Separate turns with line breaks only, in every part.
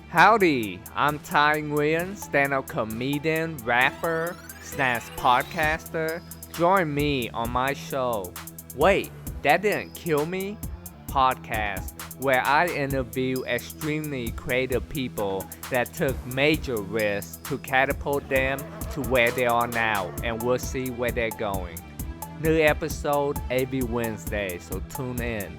Howdy, I'm Ty Nguyen, stand-up comedian, rapper, snacks podcaster. Join me on my show, Wait, That Didn't Kill Me? Podcast, where I interview extremely creative people that took major risks to catapult them to where they are now, and we'll see where they're going. New episode every Wednesday, so tune in.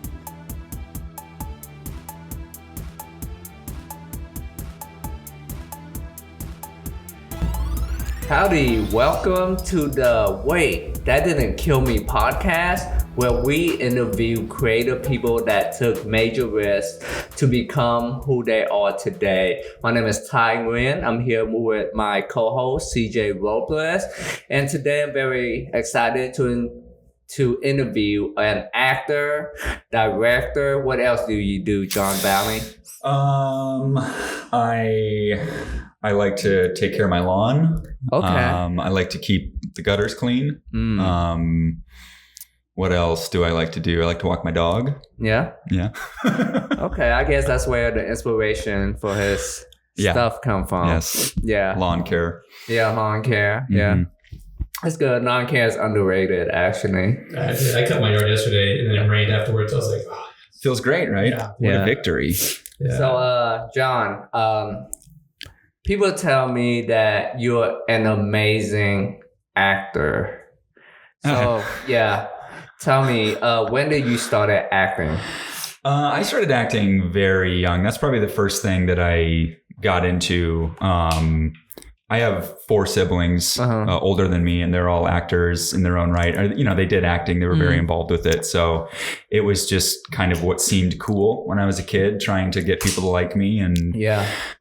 Howdy, welcome to the Wait, That Didn't Kill Me podcast, where we interview creative people that took major risks to become who they are today. My name is Ty Nguyen. I'm here with my co-host, CJ Robles. And today I'm very excited to interview an actor, director. What else do you do, John Valley?
I like to take care of my lawn.
Okay.
I like to keep the gutters clean. What else do I like to do? I like to walk my dog.
Yeah?
Yeah.
Okay, I guess that's where the inspiration for his stuff come from.
Yes.
Yeah.
Lawn care.
Yeah, lawn care. Yeah. That's good. Lawn care is underrated, actually.
I cut my yard yesterday and then it rained afterwards. I was like, oh.
Feels great, right?
Yeah.
What a victory.
Yeah.
So, John, people tell me that you're an amazing actor. So, tell me, when did you start acting?
I started acting very young. That's probably the first thing that I got into. I have 4 siblings older than me, and they're all actors in their own right. You know, they did acting. They were very involved with it. So it was just kind of what seemed cool when I was a kid, trying to get people to like me. And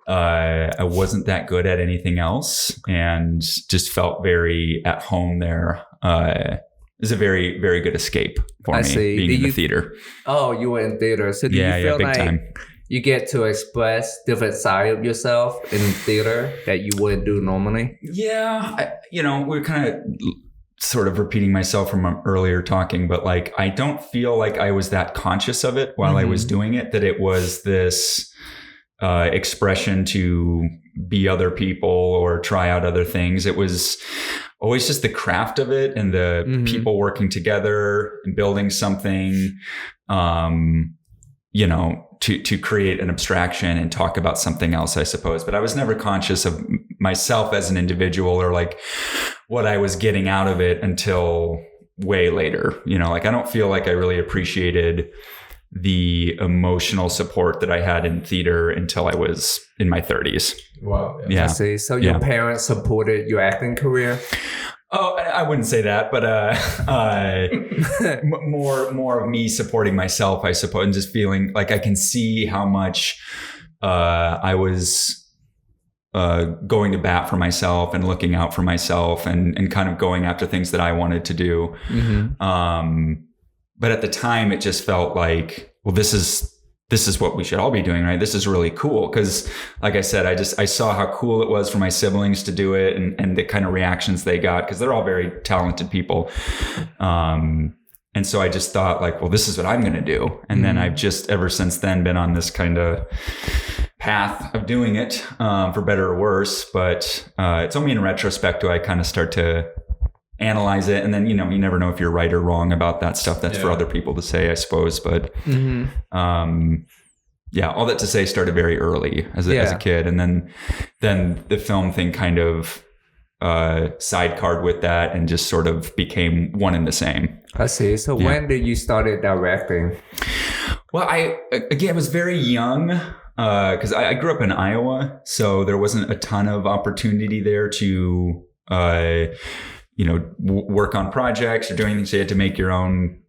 I wasn't that good at anything else and just felt very at home there. It was a very, very good escape for me being in the theater.
Oh, you were in theater. So do you feel
big
like
time.
You get to express different side of yourself in theater that you wouldn't do normally?
Yeah. We're kind of sort of repeating myself from earlier talking, but like, I don't feel like I was that conscious of it while I was doing it, that it was this expression to be other people or try out other things. It was always just the craft of it and the people working together and building something, to create an abstraction and talk about something else, I suppose. But I was never conscious of myself as an individual or like what I was getting out of it until way later. I don't feel like I really appreciated the emotional support that I had in theater until I was in my 30s.
Wow.
Yeah. I see. So your parents supported your acting career?
Oh, I wouldn't say that, but more of me supporting myself, I suppose, and just feeling like I can see how much I was going to bat for myself and looking out for myself and kind of going after things that I wanted to do. But at the time, it just felt like, well, this is what we should all be doing, right? This is really cool. Cause like I said, I saw how cool it was for my siblings to do it and the kind of reactions they got, cause they're all very talented people. And so I just thought like, well, this is what I'm going to do. And then I've just ever since then been on this kind of path of doing it, for better or worse. But, it's only in retrospect do I kind of start to analyze it. And then, you never know if you're right or wrong about that stuff. That's for other people to say, I suppose. But, all that to say started very early as a kid. And then the film thing kind of, sidecarred with that and just sort of became one and the same.
I see. So when did you start directing?
Well, I was very young, cause I grew up in Iowa. So there wasn't a ton of opportunity there to, work on projects or doing things. You had to make your own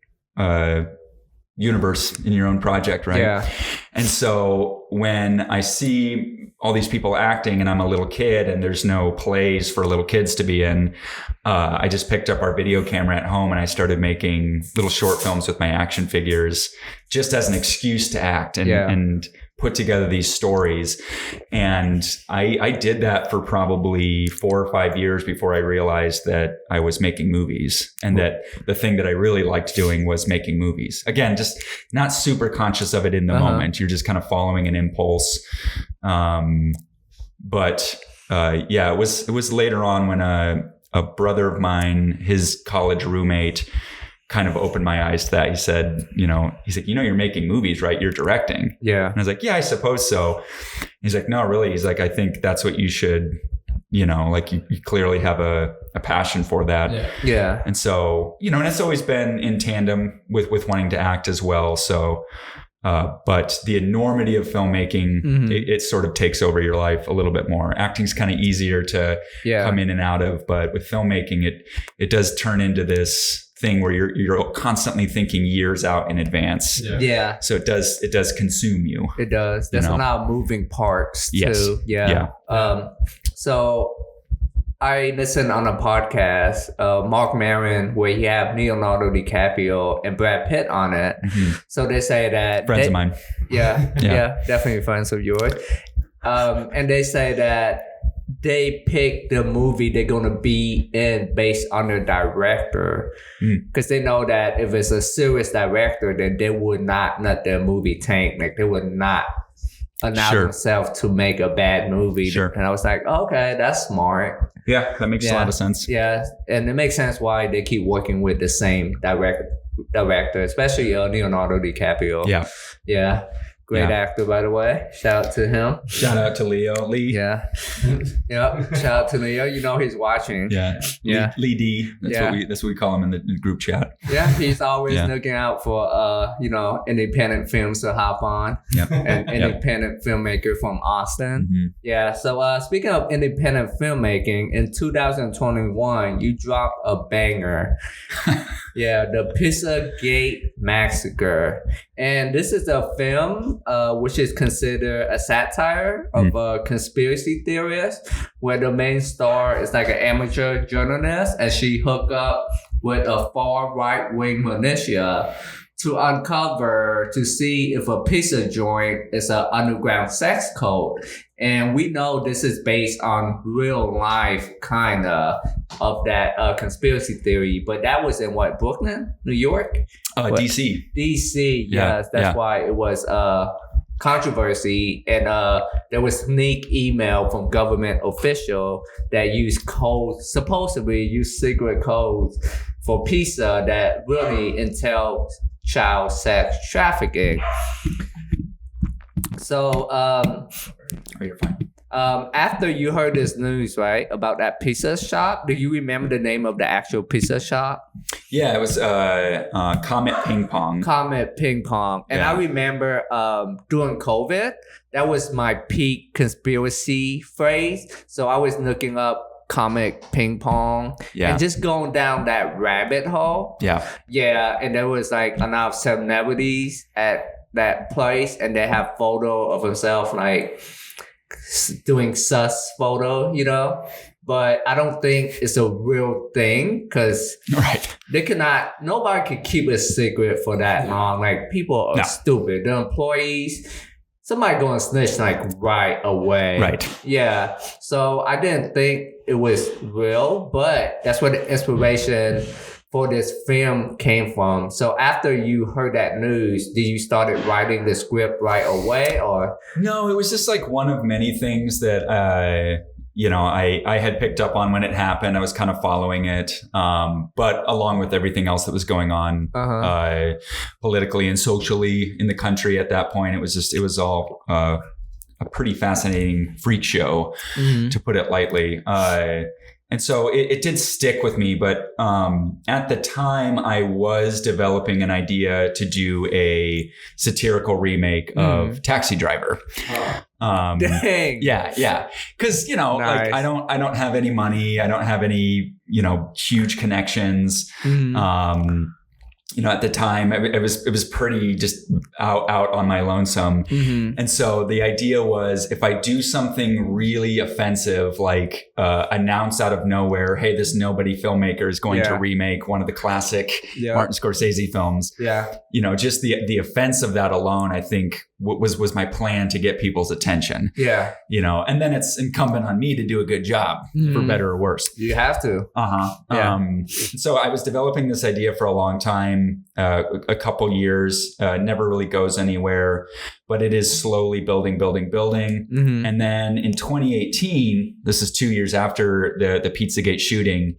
universe in your own project, right?
Yeah.
And so when I see all these people acting and I'm a little kid and there's no plays for little kids to be in, I just picked up our video camera at home and I started making little short films with my action figures just as an excuse to act and put together these stories. And I did that for probably 4 or 5 years before I realized that I was making movies and that the thing that I really liked doing was making movies. Again, just not super conscious of it in the moment. You're just kind of following an impulse. But yeah, it was later on when a brother of mine, his college roommate, kind of opened my eyes to that. He said, he's like, you're making movies, right? You're directing.
Yeah.
And I was like, yeah, I suppose so. He's like, no, really. He's like, I think that's what you should, like you clearly have a passion for that.
Yeah.
Yeah.
And so, and it's always been in tandem with wanting to act as well. So, but the enormity of filmmaking, it sort of takes over your life a little bit more. Acting's kind of easier to come in and out of, but with filmmaking, it does turn into this thing where you're constantly thinking years out in advance.
Yeah.
So it does consume you.
It does. There's a lot of moving parts too.
Yeah.
So I listened on a podcast, Mark Maron, where he have Leonardo DiCaprio and Brad Pitt on it. So they say that
friends of mine.
Yeah, definitely friends of yours. And they say that they pick the movie they're going to be in based on the director, because they know that if it's a serious director, then they would not let their movie tank. Like they would not allow themselves to make a bad movie. And I was like, okay, that's smart.
Yeah, that makes a lot of sense.
Yeah, and it makes sense why they keep working with the same director, especially Leonardo DiCaprio. Yeah. Great actor, by the way. Shout out to him.
Shout out to Lee.
Yeah. Yep. Shout out to Leo. He's watching.
Yeah. Lee D. That's what we call him in the group chat.
Yeah. He's always looking out for independent films to hop on.
Yep.
An independent filmmaker from Austin. Yeah. So speaking of independent filmmaking, in 2021, you dropped a banger. The Pizzagate Massacre. And this is a film which is considered a satire of conspiracy theorists, where the main star is like an amateur journalist, and she hooked up with a far right-wing militia to see if a pizza joint is an underground sex cult. And we know this is based on real life kind of that conspiracy theory. But that was in what, Brooklyn, New York?
DC.
DC, yes. That's why it was controversy. And there was sneak email from government official that supposedly used secret codes for pizza that really entailed child sex trafficking. So,
you're fine.
After you heard this news, right, about that pizza shop, do you remember the name of the actual pizza shop?
Yeah, it was Comet Ping Pong.
Comet Ping Pong. And I remember during COVID, that was my peak conspiracy phrase. So I was looking up Comet Ping Pong and just going down that rabbit hole. Yeah, and there was like enough celebrities at that place, and they have photo of themselves like doing sus photo, but I don't think it's a real thing, because nobody can keep a secret for that long. Like, people are stupid. The employees, somebody going to snitch like right away.
Right.
Yeah. So I didn't think it was real, but that's where the inspiration for this film came from. So after you heard that news, did you started writing the script right away, or?
No, it was just like one of many things that I had picked up on when it happened. I was kind of following it, but along with everything else that was going on politically and socially in the country at that point, it was all a pretty fascinating freak show, to put it lightly. And so it did stick with me, but at the time I was developing an idea to do a satirical remake of Taxi Driver.
Dang.
Yeah. Cause like I don't have any money. I don't have any, huge connections. At the time it was pretty just out on my lonesome. And so the idea was, if I do something really offensive, like announce out of nowhere, hey, this nobody filmmaker is going to remake one of the classic Martin Scorsese films. Just the offense of that alone, I think was my plan to get people's attention.
Yeah.
And then it's incumbent on me to do a good job, for better or worse.
You have to.
Yeah. So I was developing this idea for a long time, a couple years, never really goes anywhere, but it is slowly building. And then in 2018, this is 2 years after the Pizzagate shooting,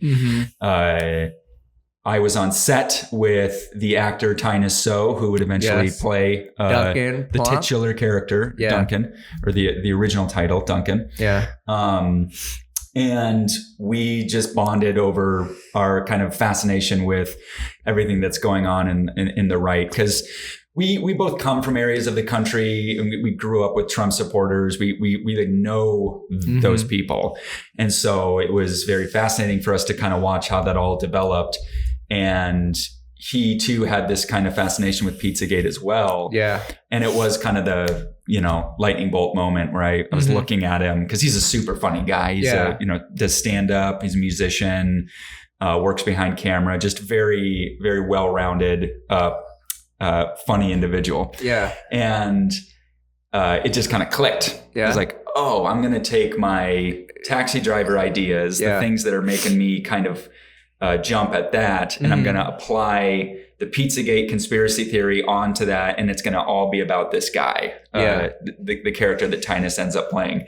I was on set with the actor Tynas So, who would eventually play
Duncan,
the titular character, Duncan, or the original title, Duncan.
Yeah.
And we just bonded over our kind of fascination with everything that's going on in the right. Because we both come from areas of the country, and we grew up with Trump supporters. We like know those people. And so it was very fascinating for us to kind of watch how that all developed. And he too had this kind of fascination with Pizzagate as well. Yeah. And it was kind of the, lightning bolt moment where I was looking at him, because he's a super funny guy. He's does stand up, he's a musician, works behind camera, just very, very well-rounded, funny individual. Yeah. And it just kind of clicked. Yeah. I was like, oh, I'm going to take my taxi driver ideas, the things that are making me kind of jump at that, and I'm going to apply the Pizzagate conspiracy theory onto that, and it's going to all be about this guy, the character that Tynas ends up playing.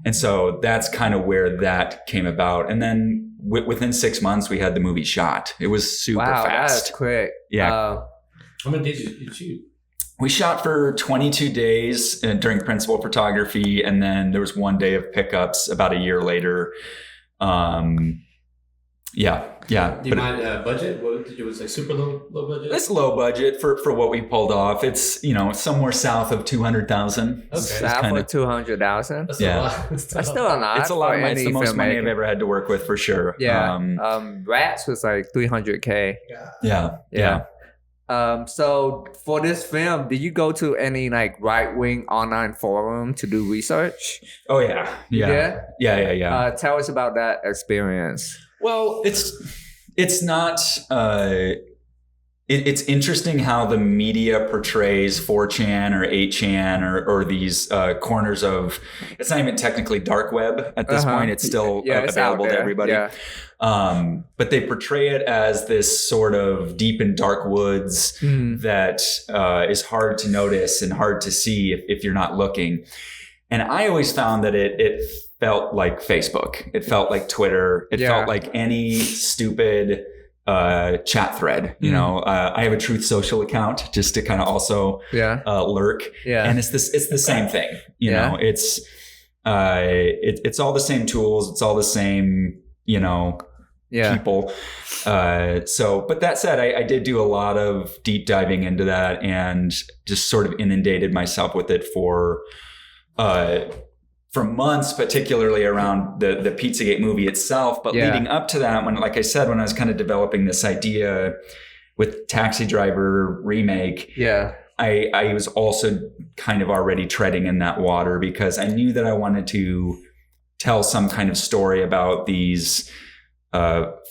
And so that's kind of where that came about. And then within 6 months, we had the movie shot. It was super fast.
That's quick.
Yeah.
How many days did you shoot?
We shot for 22 days during principal photography, and then there was 1 day of pickups about a year later. Yeah.
Do you mind budget? It was like super low budget?
It's low budget for what we pulled off. It's, somewhere south of 200,000.
Okay. South of 200,000?
That's a lot.
That's still a lot.
It's a lot of money. It's the most money I've ever had to work with, for sure.
Yeah. Rats was like 300K.
Yeah.
So for this film, did you go to any like right-wing online forum to do research?
Oh yeah. Yeah.
Tell us about that experience.
Well, it's not. It's interesting how the media portrays 4chan or 8chan or these corners of. It's not even technically dark web at this point. It's still available to everybody. Yeah. But they portray it as this sort of deep and dark woods that is hard to notice and hard to see if you're not looking. And I always found that it felt like Facebook. It felt like Twitter. It felt like any stupid chat thread. I have a Truth Social account just to kind of also lurk. Yeah. And it's the same thing. It's all the same tools. It's all the same, people. But that said, I did do a lot of deep diving into that and just sort of inundated myself with it for months, particularly around the Pizzagate movie itself. But leading up to that, when I was kind of developing this idea with Taxi Driver remake, I was also kind of already treading in that water, because I knew that I wanted to tell some kind of story about these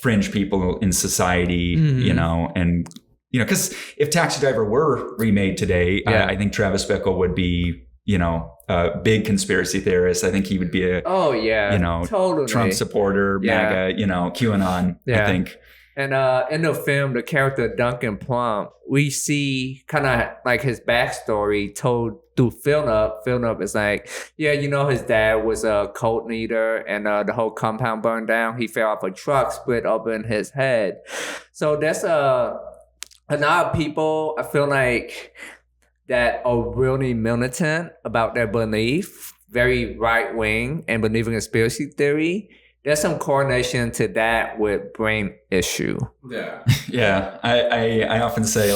fringe people in society, and because if Taxi Driver were remade today, I think Travis Bickle would be, a big conspiracy theorist. I think he would be a totally Trump supporter, MAGA, QAnon, I think.
And in the film, the character Duncan Plump, we see kind of like his backstory told through Philip. Philip is like, his dad was a cult leader, and the whole compound burned down. He fell off a truck, split open his head. So there's a lot of people, I feel like, that are really militant about their belief, very right-wing, and believe in conspiracy theory. There's some correlation to that with brain issue.
Yeah.
Yeah. I often say,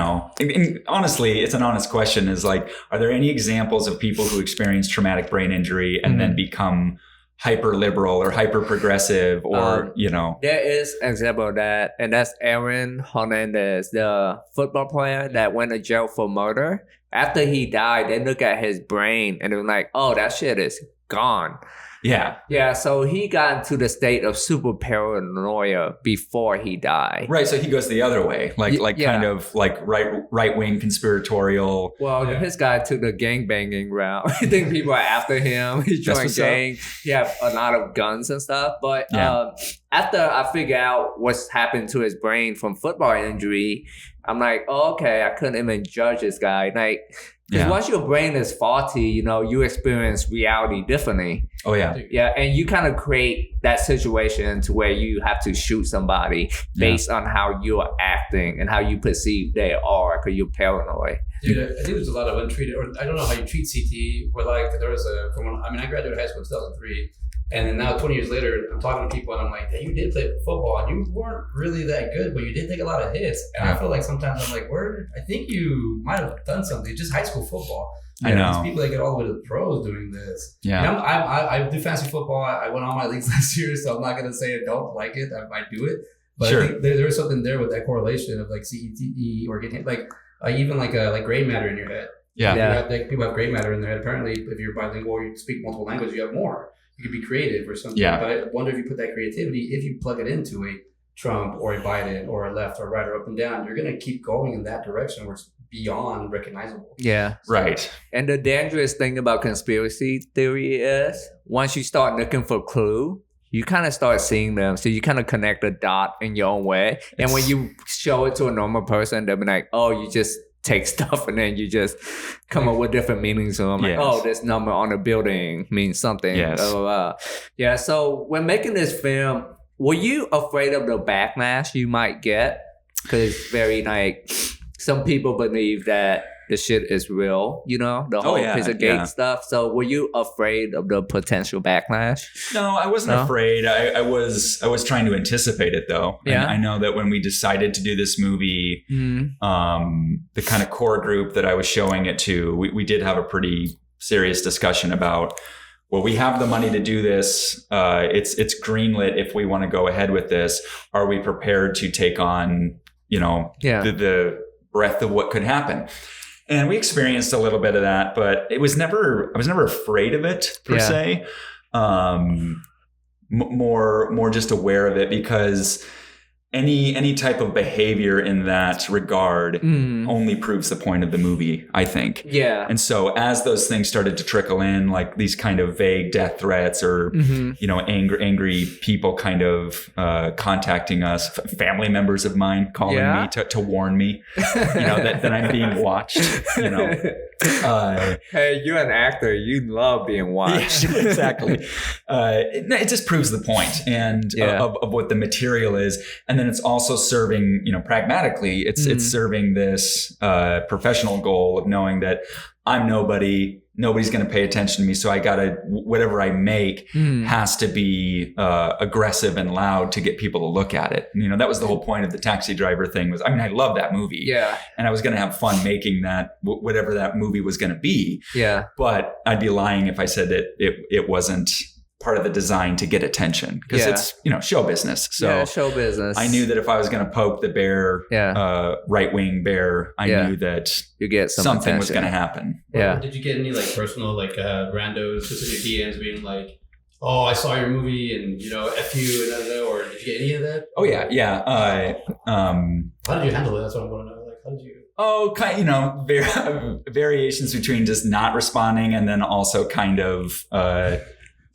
and honestly, it's an honest question, is like, are there any examples of people who experience traumatic brain injury and then become hyper liberal or hyper progressive or
there is an example of that, and that's Aaron Hernandez, the football player that went to jail for murder. After he died, they look at his brain and they're like, oh, that shit is gone.
Yeah.
Yeah, so he got into the state of super paranoia before he died.
Right. So he goes the other way, like
yeah.
kind of like right wing conspiratorial.
Well, his guy took the gang banging route. I think people are after him. He joined gang. He had a lot of guns and stuff. But after I figured out what's happened to his brain from football injury, I'm like, oh, okay, I couldn't even judge this guy. Like, because once your brain is faulty, you know, you experience reality differently.
Oh, yeah.
Yeah, and you kind of create that situation to where you have to shoot somebody based on how you're acting and how you perceive they are because you're paranoid.
Dude, I think there's a lot of untreated, or I don't know how you treat CTE, where like there was I graduated high school in 2003. And then now 20 years later, I'm talking to people and I'm like, hey, you did play football and you weren't really that good, but you did take a lot of hits. And I feel like sometimes I'm like, I think you might have done something, just high school football.
I know.
These people that get all the way to the pros doing this.
Yeah.
And I do fantasy football. I went on my leagues last year, so I'm not going to say I don't like it. I do it. But I think there is something there with that correlation of like CTE or getting like even like gray matter in your head.
Yeah.
People have gray matter in their head. Apparently, if you're bilingual or you speak multiple languages, you have more. You could be creative or something.
Yeah.
But I wonder if you put that creativity, if you plug it into a Trump or a Biden or a left or right or up and down, you're going to keep going in that direction where it's beyond recognizable.
Yeah.
Right.
And the dangerous thing about conspiracy theory is once you start looking for clue, you kind of start seeing them. So you kind of connect the dot in your own way. And when you show it to a normal person, they'll be like, oh, you just take stuff and then you just come up with different meanings. So I'm like, oh, this number on the building means something.
Yes.
Yeah. So when making this film, were you afraid of the backlash you might get? Because it's very like, some people believe that the shit is real, you know, the whole Pizzagate stuff. So were you afraid of the potential backlash?
No, I wasn't afraid. I was trying to anticipate it though.
Yeah.
And I know that when we decided to do this movie, the kind of core group that I was showing it to, we did have a pretty serious discussion about, well, we have the money to do this. It's greenlit if we want to go ahead with this. Are we prepared to take on, you know, the breadth of what could happen? And we experienced a little bit of that, but I was never afraid of it per se. More just aware of it because any type of behavior in that regard only proves the point of the movie, I think. Yeah. And so as those things started to trickle in, like these kind of vague death threats or, you know, angry people kind of contacting us, family members of mine calling me to warn me, you know, that I'm being watched, you know.
Hey, you're an actor. You love being watched.
Yeah, exactly. It just proves the point and of what the material is. And then it's also serving, you know, pragmatically, it's serving this professional goal of knowing that I'm nobody. Nobody's going to pay attention to me. So I got to, whatever I make has to be aggressive and loud to get people to look at it. And, you know, that was the whole point of the Taxi Driver thing was, I mean, I love that movie. Yeah. And I was going to have fun making that, whatever that movie was going to be. Yeah. But I'd be lying if I said that it wasn't part of the design to get attention because it's, you know, show business. So
show business.
I knew that if I was going to poke the bear, right-wing bear, I knew that
you get
something was going to happen.
Yeah. Did you get any like personal, like randos, specific DMs being like, oh, I saw your movie and, you know, F you and I don't know, or did you get any of that?
Oh yeah. Yeah.
How did you handle it? That's what I want to know. Like, how did you?
Oh, kind, you know, variations between just not responding and then also kind of,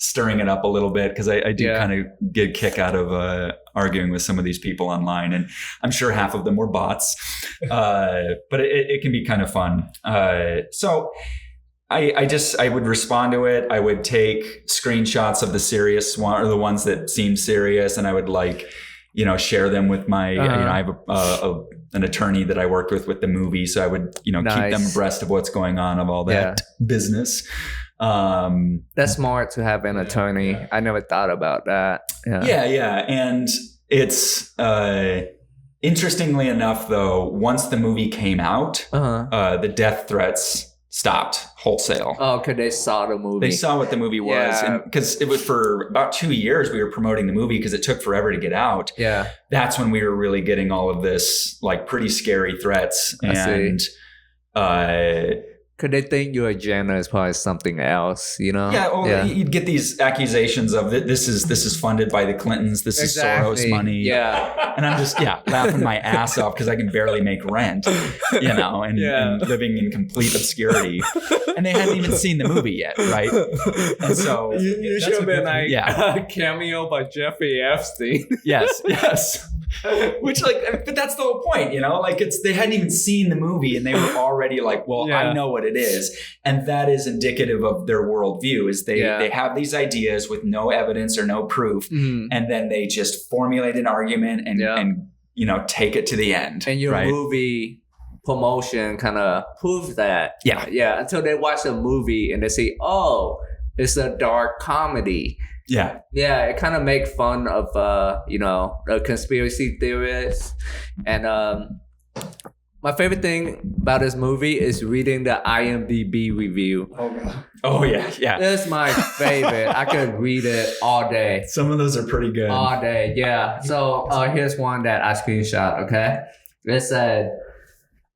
stirring it up a little bit because I do kind of get a kick out of arguing with some of these people online, and I'm sure half of them were bots, but it can be kind of fun. So I would respond to it. I would take screenshots of the serious one or the ones that seem serious, and I would you know, share them with my. You know, I have an attorney that I worked with the movie, so I would, you know, keep them abreast of what's going on of all that business.
That's smart to have an attorney. I never thought about that.
Yeah. And it's interestingly enough, though, once the movie came out, the death threats stopped wholesale.
Oh, because they saw the movie.
They saw what the movie was. Because it was for about 2 years we were promoting the movie because it took forever to get out. Yeah. That's when we were really getting all of this like pretty scary threats. And
Could they think your agenda is probably something else, you know?
Yeah, well, you'd get these accusations of this is funded by the Clintons. This is Soros money.
Yeah,
and I'm just laughing my ass off because I can barely make rent, and living in complete obscurity. And they hadn't even seen the movie yet, right? And so
you should have been like a cameo by Jeffrey Epstein.
Yes. Which but that's the whole point, they hadn't even seen the movie and they were already like, well, I know what it is. And that is indicative of their worldview is they have these ideas with no evidence or no proof. And then they just formulate an argument and take it to the end.
And your movie promotion kind of proves that. Yeah. Until they watch the movie and they say, oh, it's a dark comedy.
Yeah,
it kind of make fun of the conspiracy theorists, and my favorite thing about this movie is reading the IMDb review.
Oh yeah.
It's my favorite. I could read it all day.
Some of those are pretty good.
All day, yeah. So here's one that I screenshot. Okay, it said,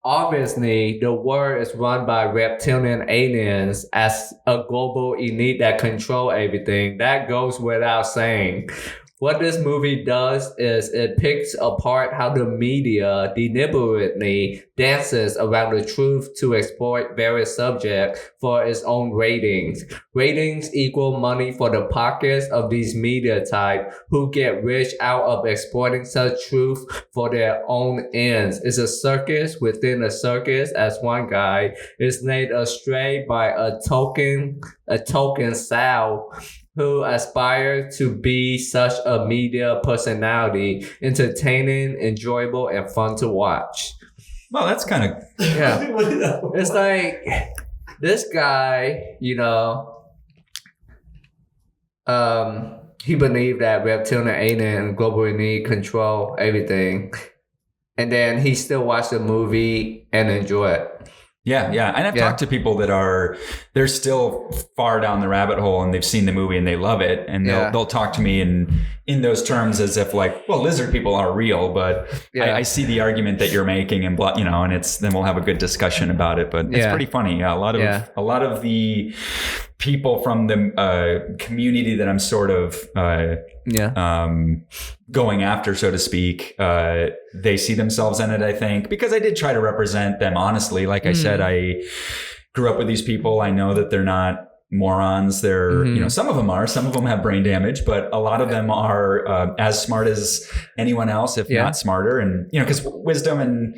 obviously, the world is run by reptilian aliens as a global elite that control everything. That goes without saying. What this movie does is it picks apart how the media deliberately dances around the truth to exploit various subjects for its own ratings. Ratings equal money for the pockets of these media type who get rich out of exploiting such truth for their own ends. It's a circus within a circus, as one guy is led astray by a token sow who aspire to be such a media personality, entertaining, enjoyable, and fun to watch.
Well, that's kind of...
Yeah. It's like, this guy, he believed that reptilian alien and global elite control everything. And then he still watched the movie and enjoy it.
Yeah. And I've talked to people that they're still far down the rabbit hole and they've seen the movie and they love it. And they'll talk to me in those terms as if like, well, lizard people are real, but I see the argument that you're making and then we'll have a good discussion about it. But it's pretty funny. A lot of the people from the community that I'm sort of going after, so to speak, they see themselves in it, I think, because I did try to represent them honestly. Like I said, I grew up with these people. I know that they're not morons. They're, some of them have brain damage, but a lot of them are as smart as anyone else, if not smarter. And, because wisdom and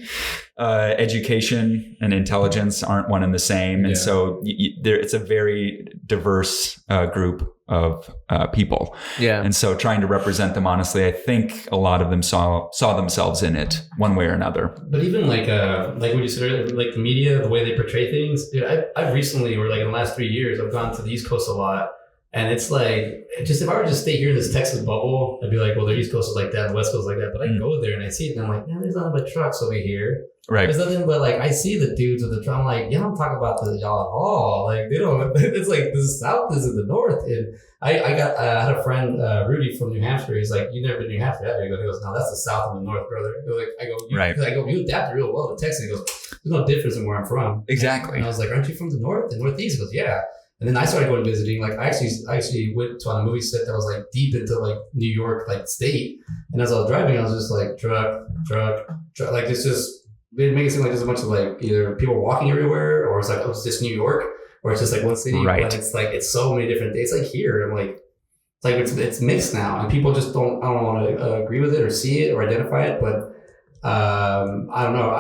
education and intelligence aren't one and the same. And so it's a very diverse group of people. Yeah. And so trying to represent them honestly, I think a lot of them saw themselves in it one way or another.
But even like what you said earlier, like the media, the way they portray things, dude, I've recently, or like in the last 3 years, I've gone to the East Coast a lot. And it's like, just if I were to stay here in this Texas bubble, I'd be like, well, the East Coast is like that, the West Coast is like that. But I go there and I see it and I'm like, man, there's nothing but trucks over here.
Right.
There's nothing but like, I see the dudes with the truck. I'm like, y'all don't talk about y'all at all. Like, they don't, it's like the South is in the North. And I had a friend, Rudy from New Hampshire. He's like, you never been to New Hampshire, have you? He goes, no, that's the South and the North, brother. I go, you adapt real well to Texas. He goes, there's no difference in where I'm from.
Exactly.
And I was like, aren't you from the North? The Northeast? He goes, yeah. And then I started going visiting. Like I actually went to on a movie set that was like deep into like New York, like state. And as I was driving, I was just like truck. Like it's just they make it seem like there's a bunch of like either people walking everywhere, or it's like it's just New York, or it's just like one city.
Right.
But it's like it's so many different days. Like here, I'm like it's mixed now, and people just don't want to agree with it or see it or identify it. But I don't know.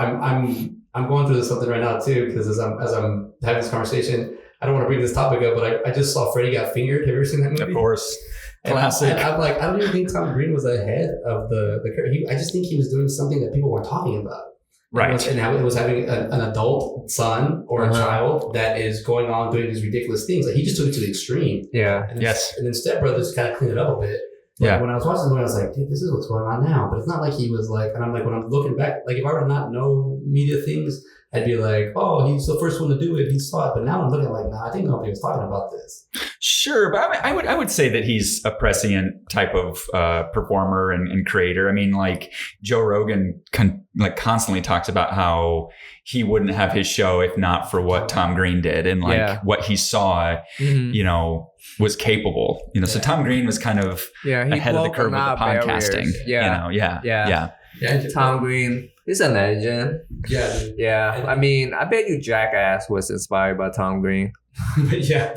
I'm going through something right now too, because as I'm having this conversation. I don't want to bring this topic up, but I just saw Freddy Got Fingered. Have you ever seen that movie?
Of course.
Classic. And I'm like, I don't even think Tom Green was ahead of the I just think he was doing something that people weren't talking about.
Right.
And how it was having an adult son or a child that is going on doing these ridiculous things. Like he just took it to the extreme.
Yeah.
And then Step Brothers kind of cleaned it up a bit. But when I was watching the movie, I was like, dude, this is what's going on now. But it's not like he was like, and I'm like, when I'm looking back, like if I were to not know media things, I'd be like, oh, he's the first one to do it. He saw it. But now I'm looking like, nah, I think nobody was talking about this.
Sure, but I would say that he's a prescient type of performer and creator. I mean, like Joe Rogan constantly talks about how he wouldn't have his show if not for what Tom Green did and what he saw, was capable. So Tom Green was kind of ahead of the curve with the podcasting.
Yeah. Tom Green is a legend. Yeah. I mean, I bet you Jackass was inspired by Tom Green.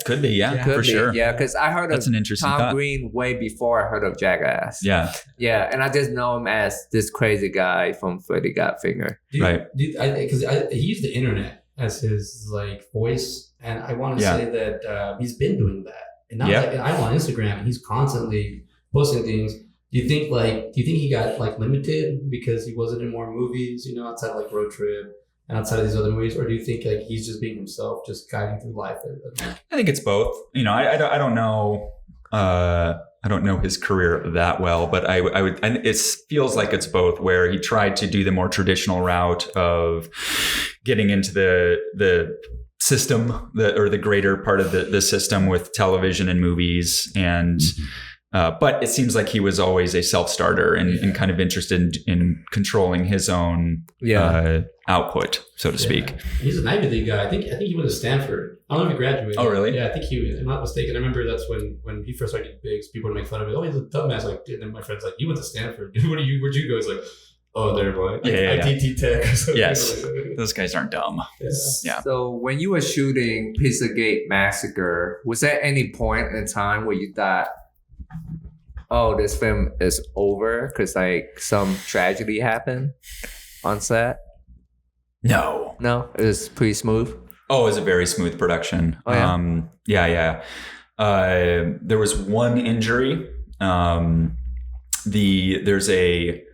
Could be, for sure.
Yeah, because I heard
That's
of
an interesting
Tom
thought.
Green way before I heard of Jackass.
Yeah,
and I just know him as this crazy guy from Freddy Got Finger.
Right.
Because he used the internet as his voice, and I want to say that he's been doing that. And now I'm on Instagram, and he's constantly posting things. Do you think he got limited because he wasn't in more movies, outside of Road Trip? And outside of these other movies, or do you think he's just being himself, just guiding through life?
I think it's both. I don't know. I don't know his career that well, but I would. And it feels like it's both. Where he tried to do the more traditional route of getting into the system, or the greater part of the system with television and movies, and. But it seems like he was always a self-starter and kind of interested in controlling his own output, so to speak.
He's an Ivy League guy. I think he went to Stanford. I don't know if he graduated.
Oh, really?
Yeah, I think he was. I'm not mistaken. I remember that's when he first started getting big. People would make fun of him. Oh, he's a dumbass. And then my friend's like, "You went to Stanford. Where'd you go?" It's like, "Oh, there, boy. ITT Tech." Or something.
Yes, those guys aren't dumb. Yeah.
So when you were shooting Pizzagate Massacre, was there any point in time where you thought, "Oh, this film is over," because some tragedy happened on set?
No,
it was pretty smooth.
Oh, it was a very smooth production.
Oh, yeah?
There was one injury. There's a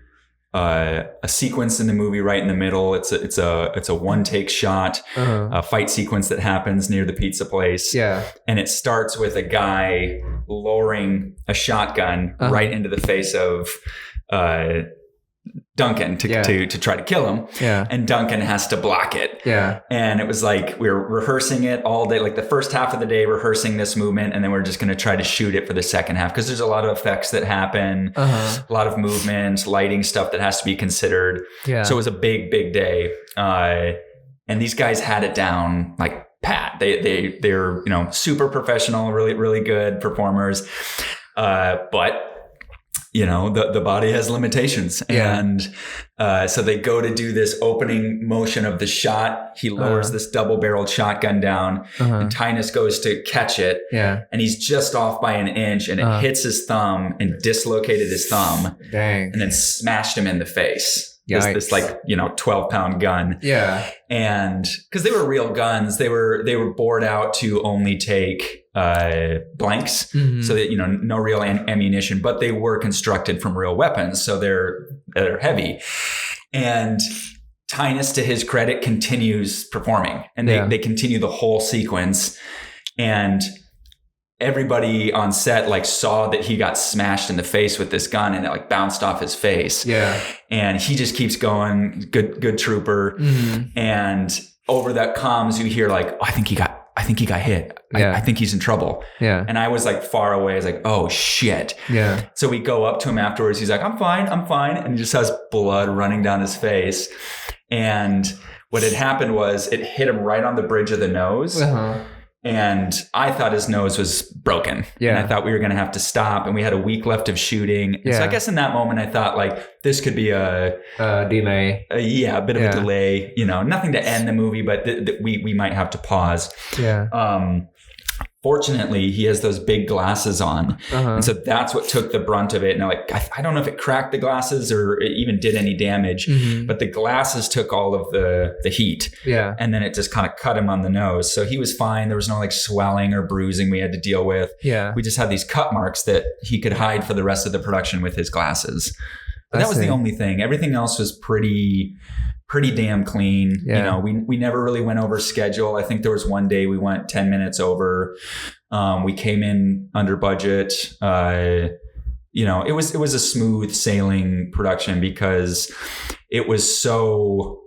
sequence in the movie right in the middle. It's a one take shot, a fight sequence that happens near the pizza place.
Yeah,
and it starts with a guy lowering a shotgun right into the face of Duncan to try to kill him.
Yeah.
And Duncan has to block it.
Yeah.
And it was we were rehearsing it all day, the first half of the day rehearsing this movement, and then we're just going to try to shoot it for the second half because there's a lot of effects that happen, a lot of movements, lighting stuff that has to be considered.
Yeah.
So it was a big, big day. And these guys had it down pat. They're super professional, really, really good performers. But the body has limitations.
Yeah.
And so they go to do this opening motion of the shot. He lowers this double-barreled shotgun down, and Tynus goes to catch it.
Yeah.
And he's just off by an inch, and it hits his thumb and dislocated his thumb.
Dang.
And then smashed him in the face.
Yikes.
This 12-pound gun.
Yeah.
And because they were real guns, they were bored out to only take blanks, so that no real ammunition, but they were constructed from real weapons, so they're heavy. And Tynus, to his credit, continues performing, and they continue the whole sequence, and everybody on set saw that he got smashed in the face with this gun, and it bounced off his face.
Yeah.
And he just keeps going. Good trooper. And over that comms, you hear oh, I think he got hit.
Yeah.
I think he's in trouble.
Yeah.
And I was far away. I was oh shit.
Yeah.
So we go up to him afterwards. He's I'm fine. And he just has blood running down his face. And what had happened was it hit him right on the bridge of the nose. And I thought his nose was broken.
Yeah.
And I thought we were going to have to stop. And we had a week left of shooting. And so I guess in that moment, I thought this could be a
delay.
A bit of a delay. Nothing to end the movie, but we might have to pause.
Yeah.
Fortunately, he has those big glasses on. And so that's what took the brunt of it. And I don't know if it cracked the glasses or it even did any damage, but the glasses took all of the heat.
Yeah.
And then it just kind of cut him on the nose. So he was fine. There was no swelling or bruising we had to deal with.
Yeah.
We just had these cut marks that he could hide for the rest of the production with his glasses. But that was the only thing. Everything else was pretty damn clean.
Yeah.
We never really went over schedule. I think there was one day we went 10 minutes over. We came in under budget. It was a smooth sailing production because it was so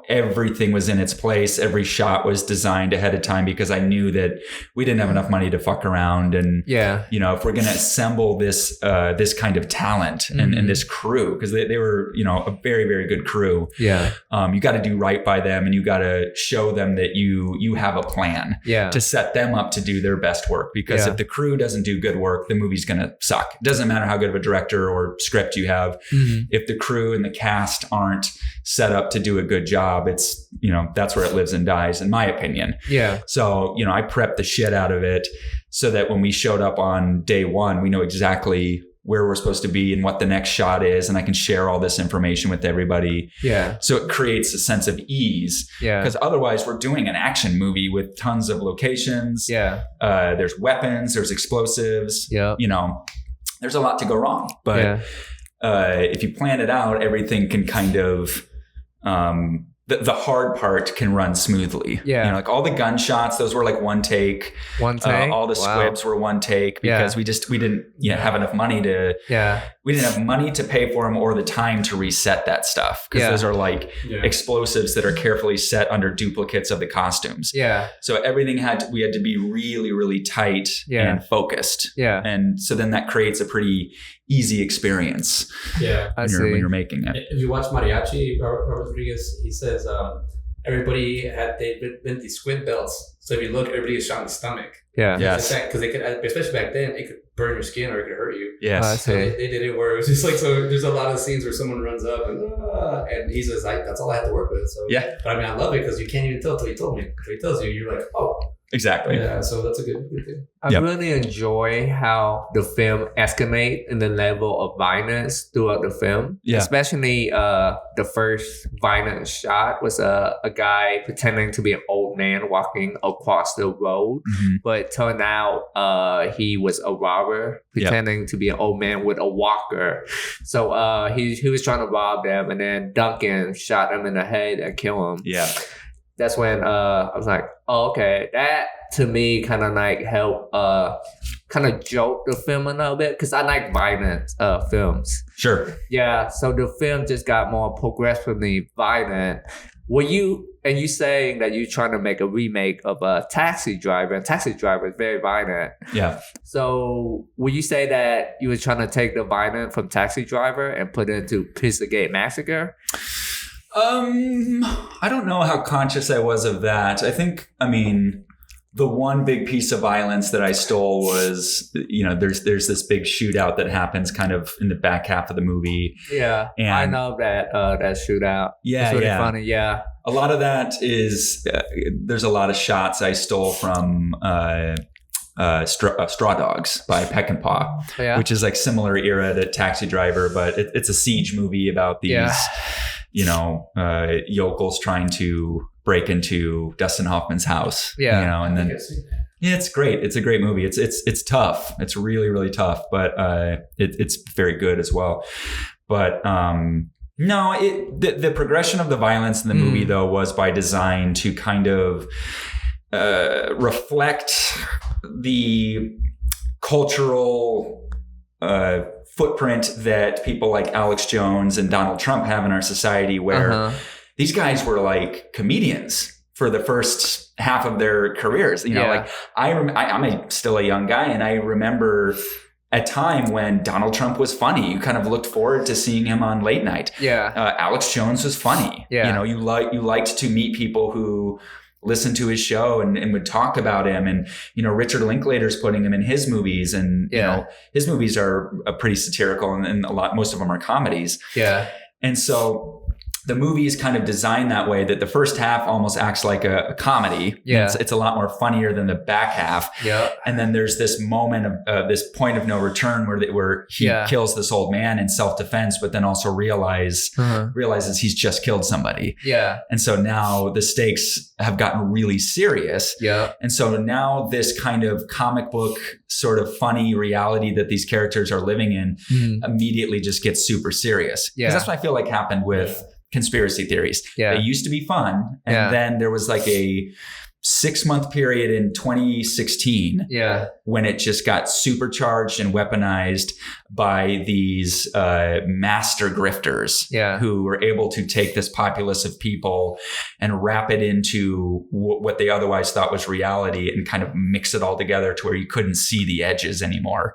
everything was in its place. Every shot was designed ahead of time because I knew that we didn't have enough money to fuck around. And, if we're going to assemble this kind of talent and this crew, because they were, a very, very good crew. Yeah. You got to do right by them, and you got to show them that you have a plan to set them up to do their best work. Because if the crew doesn't do good work, the movie's going to suck. It doesn't matter how good of a director or script you have. If the crew and the cast aren't set up to do a good job, it's, that's where it lives and dies, in my opinion. Yeah. So, I prepped the shit out of it so that when we showed up on day one, we know exactly where we're supposed to be and what the next shot is. And I can share all this information with everybody. Yeah. So it creates a sense of ease. Yeah. Because otherwise we're doing an action movie with tons of locations. Yeah. There's weapons, there's explosives. Yeah. There's a lot to go wrong. But if you plan it out, everything can kind of, the hard part can run smoothly. Yeah. Like all the gunshots, those were like one take. One take? All the squibs were one take because we didn't have enough money to, we didn't have money to pay for them or the time to reset that stuff. Because those are like explosives that are carefully set under duplicates of the costumes. Yeah. So everything we had to be really, really tight and focused. Yeah. And so then that creates a pretty easy experience. Yeah. When you're making it.
If you watch Mariachi or Rodriguez, he says everybody they bent these squid belts. So if you look, everybody is shot in the stomach. Yeah. Yes. Because they could, especially back then, it could burn your skin or it could hurt you. Yes. So they did it where it was just like, so there's a lot of scenes where someone runs up and he says, that's all I have to work with. So yeah. But I love it because you can't even tell until he told me. So he tells you, you're like, oh.
Exactly.
Yeah, so that's a good thing.
I really enjoy how the film escalates in the level of violence throughout the film. Yeah. Especially the first violent shot was a guy pretending to be an old man walking across the road, but it turned out he was a robber pretending to be an old man with a walker. So he was trying to rob them, and then Duncan shot him in the head and killed him. Yeah. That's when I was like, oh, okay, that to me kind of like helped kind of joke the film a little bit because I like violent films. Sure. Yeah, so the film just got more progressively violent. You saying that you're trying to make a remake of a Taxi Driver, and Taxi Driver is very violent. Yeah. So would you say that you were trying to take the violence from Taxi Driver and put it into Pizzagate Massacre?
I don't know how conscious I was of that. The one big piece of violence that I stole was, there's this big shootout that happens kind of in the back half of the movie. Yeah, and
I know that shootout. Yeah, it's really funny. Yeah,
a lot of that is there's a lot of shots I stole from Straw Dogs by Peck and Paw, which is like similar era to Taxi Driver, but it's a siege movie about these. Yokels trying to break into Dustin Hoffman's house. Yeah. And then it's great. It's a great movie. It's tough. It's really, really tough, but it's very good as well. But the progression of the violence in the movie though was by design to kind of reflect the cultural footprint that people like Alex Jones and Donald Trump have in our society, where these guys were like comedians for the first half of their careers. I'm still a young guy, and I remember a time when Donald Trump was funny. You kind of looked forward to seeing him on late night. Yeah. Alex Jones was funny. Yeah. You liked to meet people who listened to his show and would talk about him. And, Richard Linklater's putting him in his movies, and, his movies are pretty satirical, and most of them are comedies. Yeah. And so the movie is kind of designed that way, that the first half almost acts like a comedy. Yeah. It's a lot more funnier than the back half. Yeah. And then there's this moment of this point of no return where he kills this old man in self-defense, but then also realizes he's just killed somebody. Yeah. And so now the stakes have gotten really serious. Yeah. And so now this kind of comic book sort of funny reality that these characters are living in immediately just gets super serious. Yeah. Because that's what I feel like happened with conspiracy theories. Yeah. They used to be fun, and then there was like a 6-month period in 2016 when it just got supercharged and weaponized by these master grifters who were able to take this populace of people and wrap it into what they otherwise thought was reality and kind of mix it all together to where you couldn't see the edges anymore.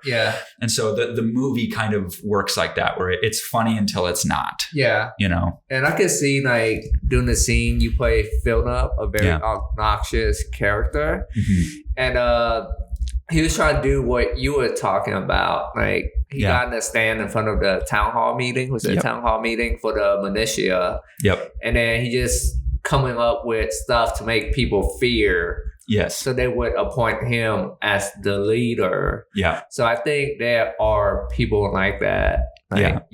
And so the movie kind of works like that, where it's funny until it's not. You know?
And I could see like during the scene you play Philip, a very obnoxious character. And he was trying to do what you were talking about. Like he got in a stand in front of the town hall meeting. Was it a town hall meeting for the militia? And then he just coming up with stuff to make people fear. So they would appoint him as the leader. So I think there are people like that. Like,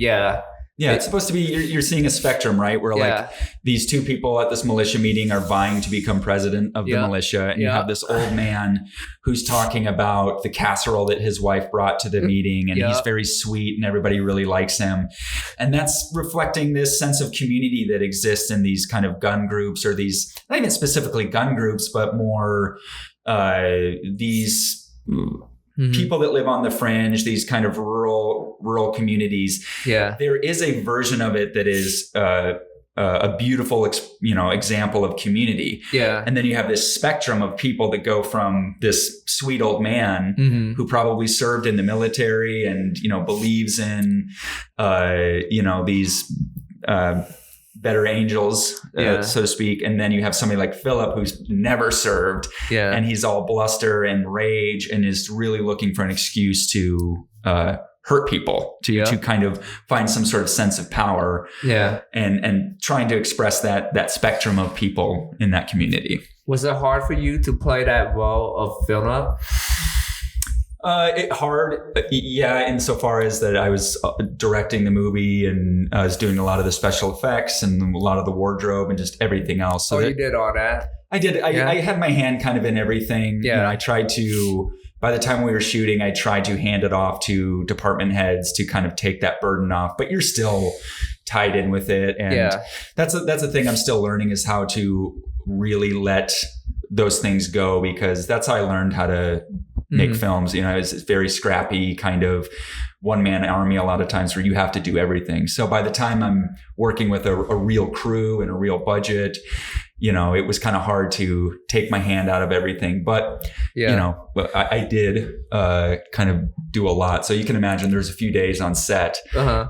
it's supposed to be, you're seeing a spectrum, right? Where like these two people at this militia meeting are vying to become president of the militia. And you have this old man who's talking about the casserole that his wife brought to the meeting. And he's very sweet and everybody really likes him. And that's reflecting this sense of community that exists in these kind of gun groups, or these, not even specifically gun groups, but more these people that live on the fringe, these kind of rural communities. There is a version of it that is a beautiful, example of community. And then you have this spectrum of people that go from this sweet old man who probably served in the military and, believes in, these better angels, so to speak. And then you have somebody like Philip who's never served and he's all bluster and rage and is really looking for an excuse to hurt people, to kind of find some sort of sense of power and trying to express that spectrum of people in that community.
Was it hard for you to play that role of Philip?
Insofar as that I was directing the movie and I was doing a lot of the special effects and a lot of the wardrobe and just everything else. So
you did all that?
I did. I had my hand kind of in everything. I tried to, by the time we were shooting, I tried to hand it off to department heads to kind of take that burden off, but you're still tied in with it. And that's a thing I'm still learning, is how to really let those things go, because that's how I learned how to make films. It's very scrappy kind of one-man army a lot of times where you have to do everything. So by the time I'm working with a real crew and a real budget, it was kind of hard to take my hand out of everything. But, I did kind of do a lot. So you can imagine there's a few days on set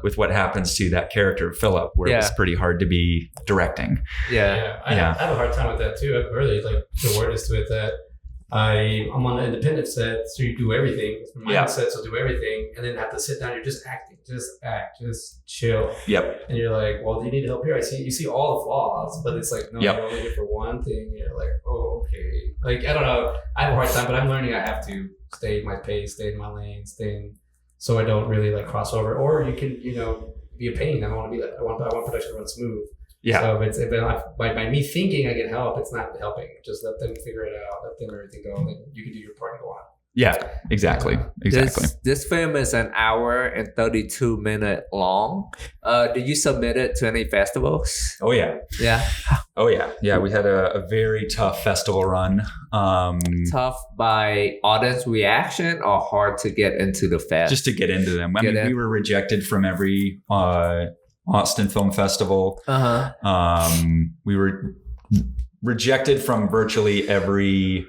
with what happens to that character, Philip, where it was pretty hard to be directing.
I have a hard time with that too. I'm really like the word is to it that I'm on an independent set, so you do everything. My set, so do everything, and then have to sit down. You're just acting, just act, just chill. And you're like, well, do you need help here? You see all the flaws, but it's like, no, you're only here for one thing. You're like, oh, okay. Like, I don't know. I have a hard time, but I'm learning I have to stay in my pace, stay in my lane, so I don't really like cross over. Or you can, be a pain. I don't want to be like, I want production to run smooth. So by me thinking I can help, it's not helping. Just let them figure it out, let them everything go, and then you can do your part and go on.
Exactly.
This film is an hour and 32 minutes long. Did you submit it to any festivals?
Oh yeah. We had a very tough festival run.
Tough by audience reaction or hard to get into the fest?
Just to get into them. We were rejected from every Austin Film Festival. We were rejected from virtually every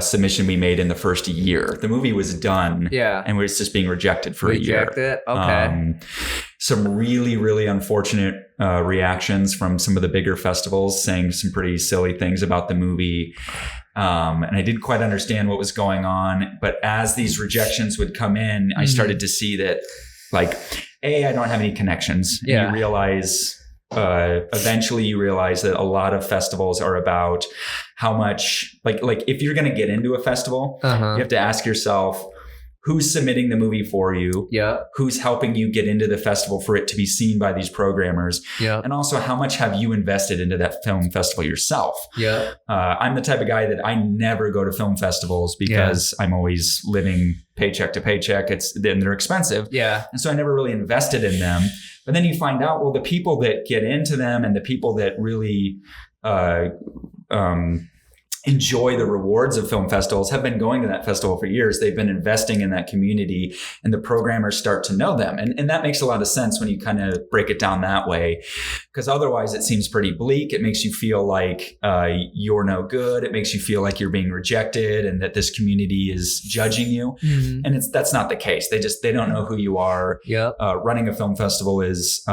submission we made in the first year. The movie was done, and we were just being rejected for a year.
Okay.
Some really, really unfortunate reactions from some of the bigger festivals, saying some pretty silly things about the movie. And I didn't quite understand what was going on. But as these rejections would come in, I started to see that, like, I don't have any connections. And you realize, eventually you realize that a lot of festivals are about how much, like if you're going to get into a festival, you have to ask yourself, who's submitting the movie for you? Who's helping you get into the festival for it to be seen by these programmers? And also, how much have you invested into that film festival yourself? I'm the type of guy that I never go to film festivals because I'm always living paycheck to paycheck. Then they're expensive. And so I never really invested in them. But then you find out, well, the people that get into them and the people that really enjoy the rewards of film festivals have been going to that festival for years. They've been investing in that community, and the programmers start to know them. And that makes a lot of sense when you kind of break it down that way, because otherwise it seems pretty bleak. It makes you feel like you're no good. It makes you feel like you're being rejected and that this community is judging you. Mm-hmm. And that's not the case. They don't know who you are.
Yep.
Running a film festival is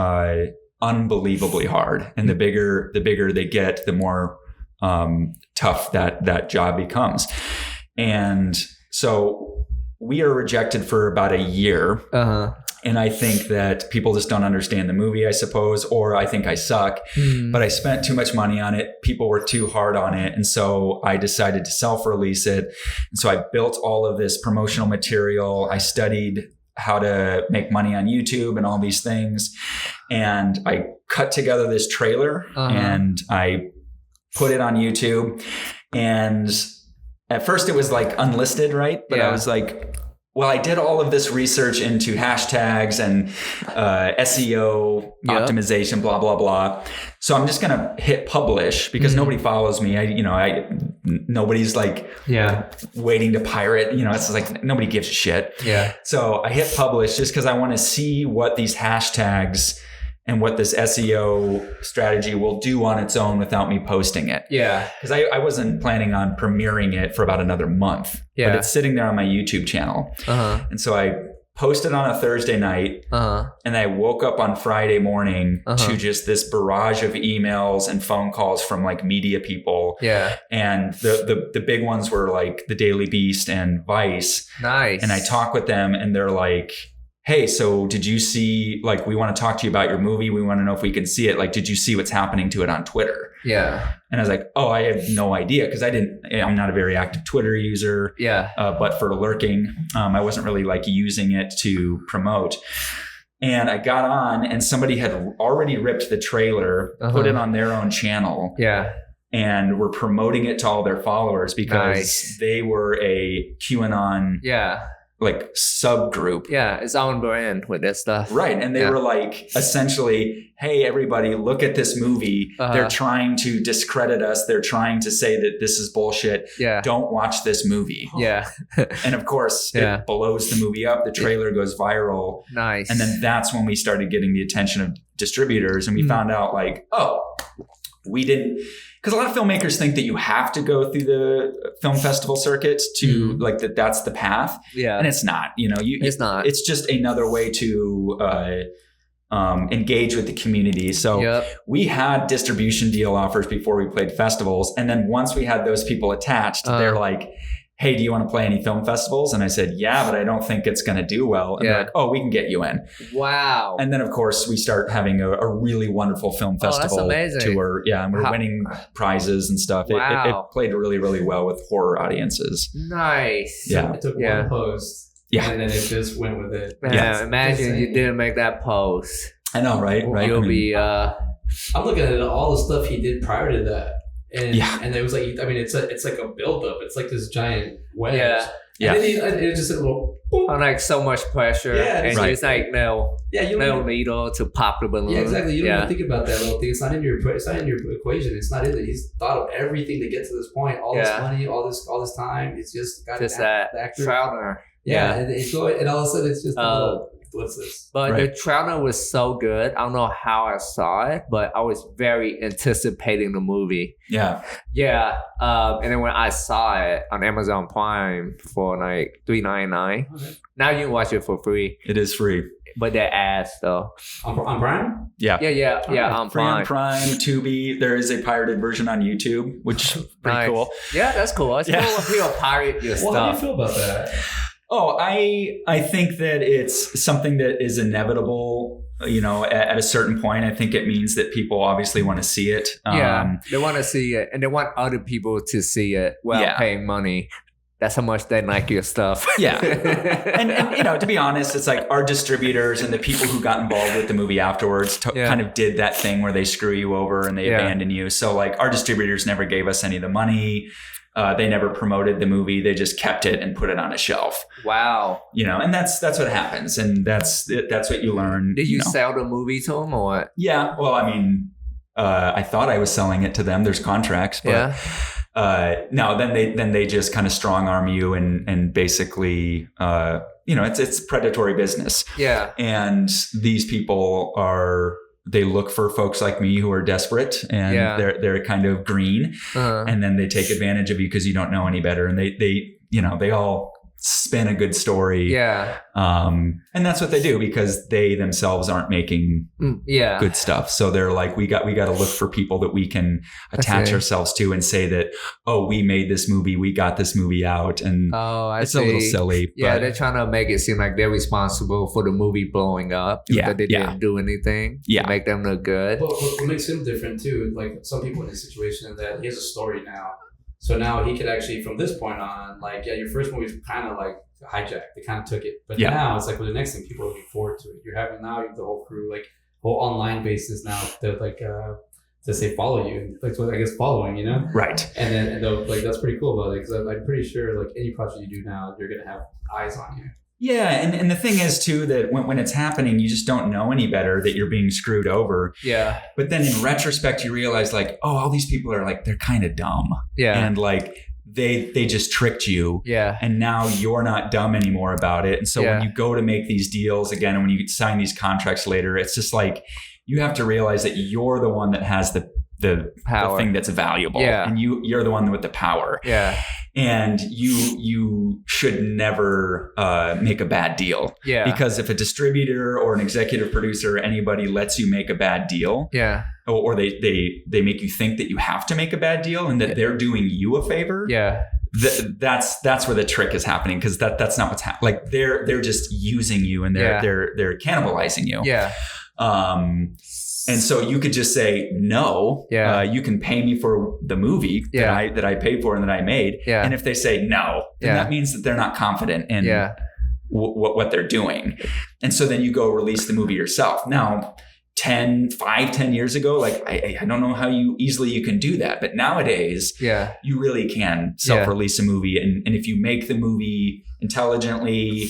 unbelievably hard. And the bigger they get, the more tough that job becomes. And so we are rejected for about a year. Uh-huh. And I think that people just don't understand the movie, I suppose, or I think I suck, but I spent too much money on it. People were too hard on it. And so I decided to self-release it. And so I built all of this promotional material. I studied how to make money on YouTube and all these things. And I cut together this trailer and I put it on YouTube. And at first it was like unlisted, right? But I was like, well, I did all of this research into hashtags and SEO optimization, blah, blah, blah. So I'm just going to hit publish because nobody follows me. Nobody's like waiting to pirate. It's like nobody gives a shit. Yeah. So I hit publish just because I want to see what these hashtags and what this SEO strategy will do on its own without me posting it. Yeah. Because I wasn't planning on premiering it for about another month. Yeah. But it's sitting there on my YouTube channel. Uh-huh. And so I posted on a Thursday night. Uh-huh. And I woke up on Friday morning to just this barrage of emails and phone calls from like media people. Yeah. And the big ones were like the Daily Beast and Vice. Nice. And I talk with them and they're like, hey, so did you see, like, we want to talk to you about your movie. We want to know if we can see it. Like, did you see what's happening to it on Twitter? Yeah. And I was like, oh, I have no idea. Because I'm not a very active Twitter user. Yeah. But for lurking, I wasn't really like using it to promote. And I got on and somebody had already ripped the trailer, put it on their own channel. Yeah. And were promoting it to all their followers because they were a QAnon like subgroup. Yeah, it's on brand with this stuff. Right. And they were like, essentially, hey, everybody, look at this movie. They're trying to discredit us. They're trying to say that this is bullshit. Yeah. Don't watch this movie. Yeah. And of course, it blows the movie up. The trailer goes viral. Nice. And then that's when we started getting the attention of distributors. And we found out like, oh, we didn't... Because a lot of filmmakers think that you have to go through the film festival circuit to like that's the path. Yeah. And it's not, it's not. It's just another way to engage with the community. So we had distribution deal offers before we played festivals. And then once we had those people attached, they're like, hey, do you want to play any film festivals? And I said, yeah, but I don't think it's going to do well. And they're like, oh, we can get you in. Wow. And then, of course, we start having a really wonderful film festival tour. Yeah, and we're winning prizes and stuff. Wow. It played really, really well with horror audiences. Nice. Yeah. It took one post. Yeah. And then it just went with it.
Yeah, imagine you didn't make that post.
I know, right?
Right. You'll be...
I'm looking at all the stuff he did prior to that. And it was like, I mean, it's like a buildup. It's like this giant wedge. Yeah. And then it just a little boom.
Like so much pressure. Yeah. And it's like no needle to pop the balloon.
Yeah, exactly. You don't even think about that little thing. It's not in your equation. It's not in it. He's thought of everything to get to this point. All this money, all this time. It's just got
just that trailer.
Yeah. And and all of a sudden it's just a little... What's this?
But the trailer was so good. I don't know how I saw it, but I was very anticipating the movie. Yeah. Yeah. And then when I saw it on Amazon Prime for like $3.99, now you can watch it for free.
It is free.
But they're ads though.
On Prime?
Yeah.
Yeah. On
free
Prime.
On Prime, Tubi. There is a pirated version on YouTube, which is pretty cool.
Yeah, that's cool. It's cool when people pirate your stuff.
How do you feel about that?
Oh, I think that it's something that is inevitable, at a certain point. I think it means that people obviously want to see it.
They want to see it and they want other people to see it while paying money. That's how much they like your stuff. Yeah. And to be honest, it's like our distributors and the people who got involved with the movie afterwards kind of did that thing where they screw you over and they abandon you. So like our distributors never gave us any of the money. They never promoted the movie. They just kept it and put it on a shelf. Wow. And that's what happens. And that's what you learn. Did you sell the movie to them or what?
Yeah. Well, I mean, I thought I was selling it to them. There's contracts, but No, then they just kind of strong arm you and basically, it's predatory business.
Yeah.
And these people they look for folks like me who are desperate and they're kind of green, and then they take advantage of you because you don't know any better. And they all spin a good story.
Yeah.
And that's what they do because they themselves aren't making good stuff. So they're like, we got to look for people that we can attach ourselves to and say that, oh, we made this movie. We got this movie out. And it's a little silly.
Yeah.
But
They're trying to make it seem like they're responsible for the movie blowing up. That they didn't do anything to make them look good.
Well, what makes him different too, like some people in this situation, is that he has a story now. So now he could actually, from this point on, like, your first movie was kind of like hijacked. They kind of took it. But now it's like, the next thing, people are looking forward to it. You're having now the whole crew, like, whole online basis now, they're like, to say follow you. Like, what I guess following,
Right.
And they'll, like, that's pretty cool about it. Because I'm pretty sure, like, any project you do now, you're going to have eyes on you.
Yeah, and the thing is too that when it's happening, you just don't know any better that you're being screwed over.
Yeah.
But then in retrospect, you realize like, oh, all these people are like, they're kind of dumb.
Yeah.
And like they just tricked you.
Yeah.
And now you're not dumb anymore about it. And so when you go to make these deals again, and when you sign these contracts later, it's just like you have to realize that you're the one that has the thing that's valuable.
Yeah.
And you're the one with the power.
Yeah.
And you should never make a bad deal.
Yeah.
Because if a distributor or an executive producer or anybody lets you make a bad deal, or they make you think that you have to make a bad deal and that they're doing you a favor, that's where the trick is happening, because that's not what's happening. Like they're just using you and they're cannibalizing you.
Yeah.
And so you could just say no. You can pay me for the movie that I paid for and that I made. And if they say no, then that means that they're not confident in what they're doing. And so then you go release the movie yourself. Now, 10 years ago, like I don't know how easily you can do that, but nowadays, you really can self-release a movie. And if you make the movie intelligently,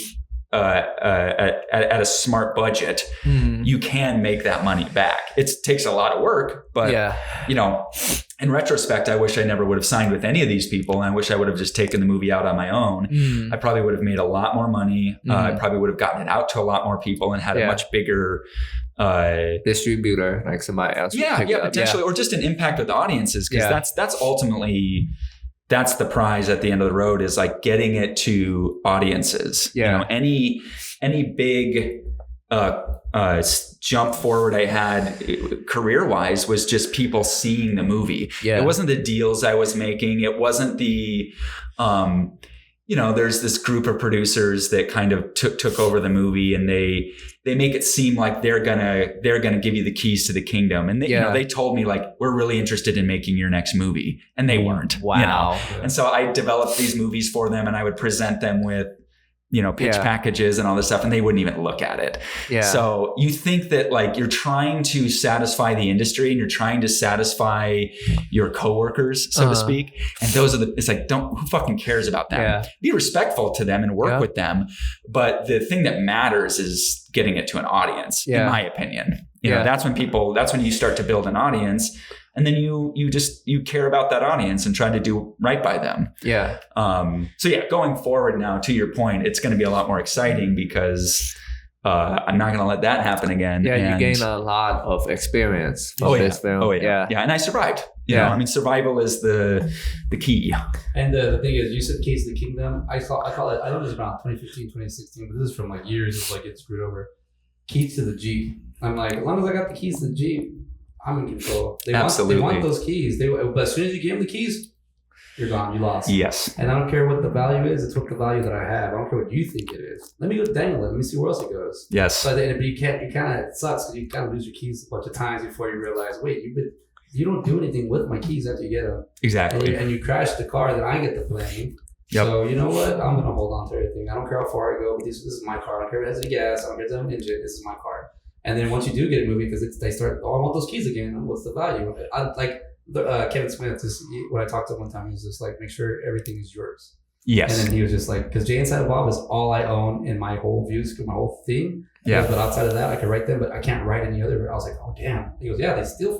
at a smart budget, you can make that money back. It takes a lot of work, but in retrospect, I wish I never would have signed with any of these people. And I wish I would have just taken the movie out on my own. I probably would have made a lot more money. I probably would have gotten it out to a lot a people and had a much bigger
distributor, like somebody else.
Potentially, or just an impact with audiences, because that's ultimately. That's the prize at the end of the road, is like getting it to audiences. Any big jump forward I had career-wise was just people seeing the movie. It wasn't the deals I was making. It wasn't the there's this group of producers that kind of took over the movie, and they make it seem like they're gonna give you the keys to the kingdom. And they told me like, we're really interested in making your next movie, and they weren't.
Wow.
And so I developed these movies for them, and I would present them with pitch packages and all this stuff, and they wouldn't even look at it. So you think that like you're trying to satisfy the industry and you're trying to satisfy your coworkers, so to speak. And it's like, who fucking cares about them? Be respectful to them and work with them. But the thing that matters is getting it to an audience, in my opinion. That's when you start to build an audience. And then you care about that audience and try to do right by them. Going forward now, to your point, it's going to be a lot more exciting because I'm not going to let that happen again.
You gain a lot of experience from this film.
And I survived. Survival is the key.
And the thing is, you said Keys to the Kingdom. I call it, I know this is around 2015, 2016, but this is from like years of like getting screwed over. Keys to the Jeep. I'm like, as long as I got the keys to the Jeep, I'm in control. They want those keys. But as soon as you give them the keys, you're gone. You lost.
Yes.
And I don't care what the value is. It's what the value that I have. I don't care what you think it is. Let me go dangle it. Let me see where else it goes.
Yes.
But you can't. It sucks because you kind of lose your keys a bunch of times before you realize, wait, you don't do anything with my keys after you get them. Exactly. And you crash the car, then I get the blame. So you know what? I'm gonna hold on to everything. I don't care how far I go. But this is my car. I don't care if it has any gas. I don't care if it has an engine. This is my car. And then once you do get a movie, because they start, I want those keys again. What's the value? Kevin Smith, when I talked to him one time, he was just like, make sure everything is yours. Yes. And then he was just like, because Jay and Silent Bob is all I own in my whole views, my whole thing. But outside of that, I can write them, but I can't write any other. I was like, oh, damn. He goes,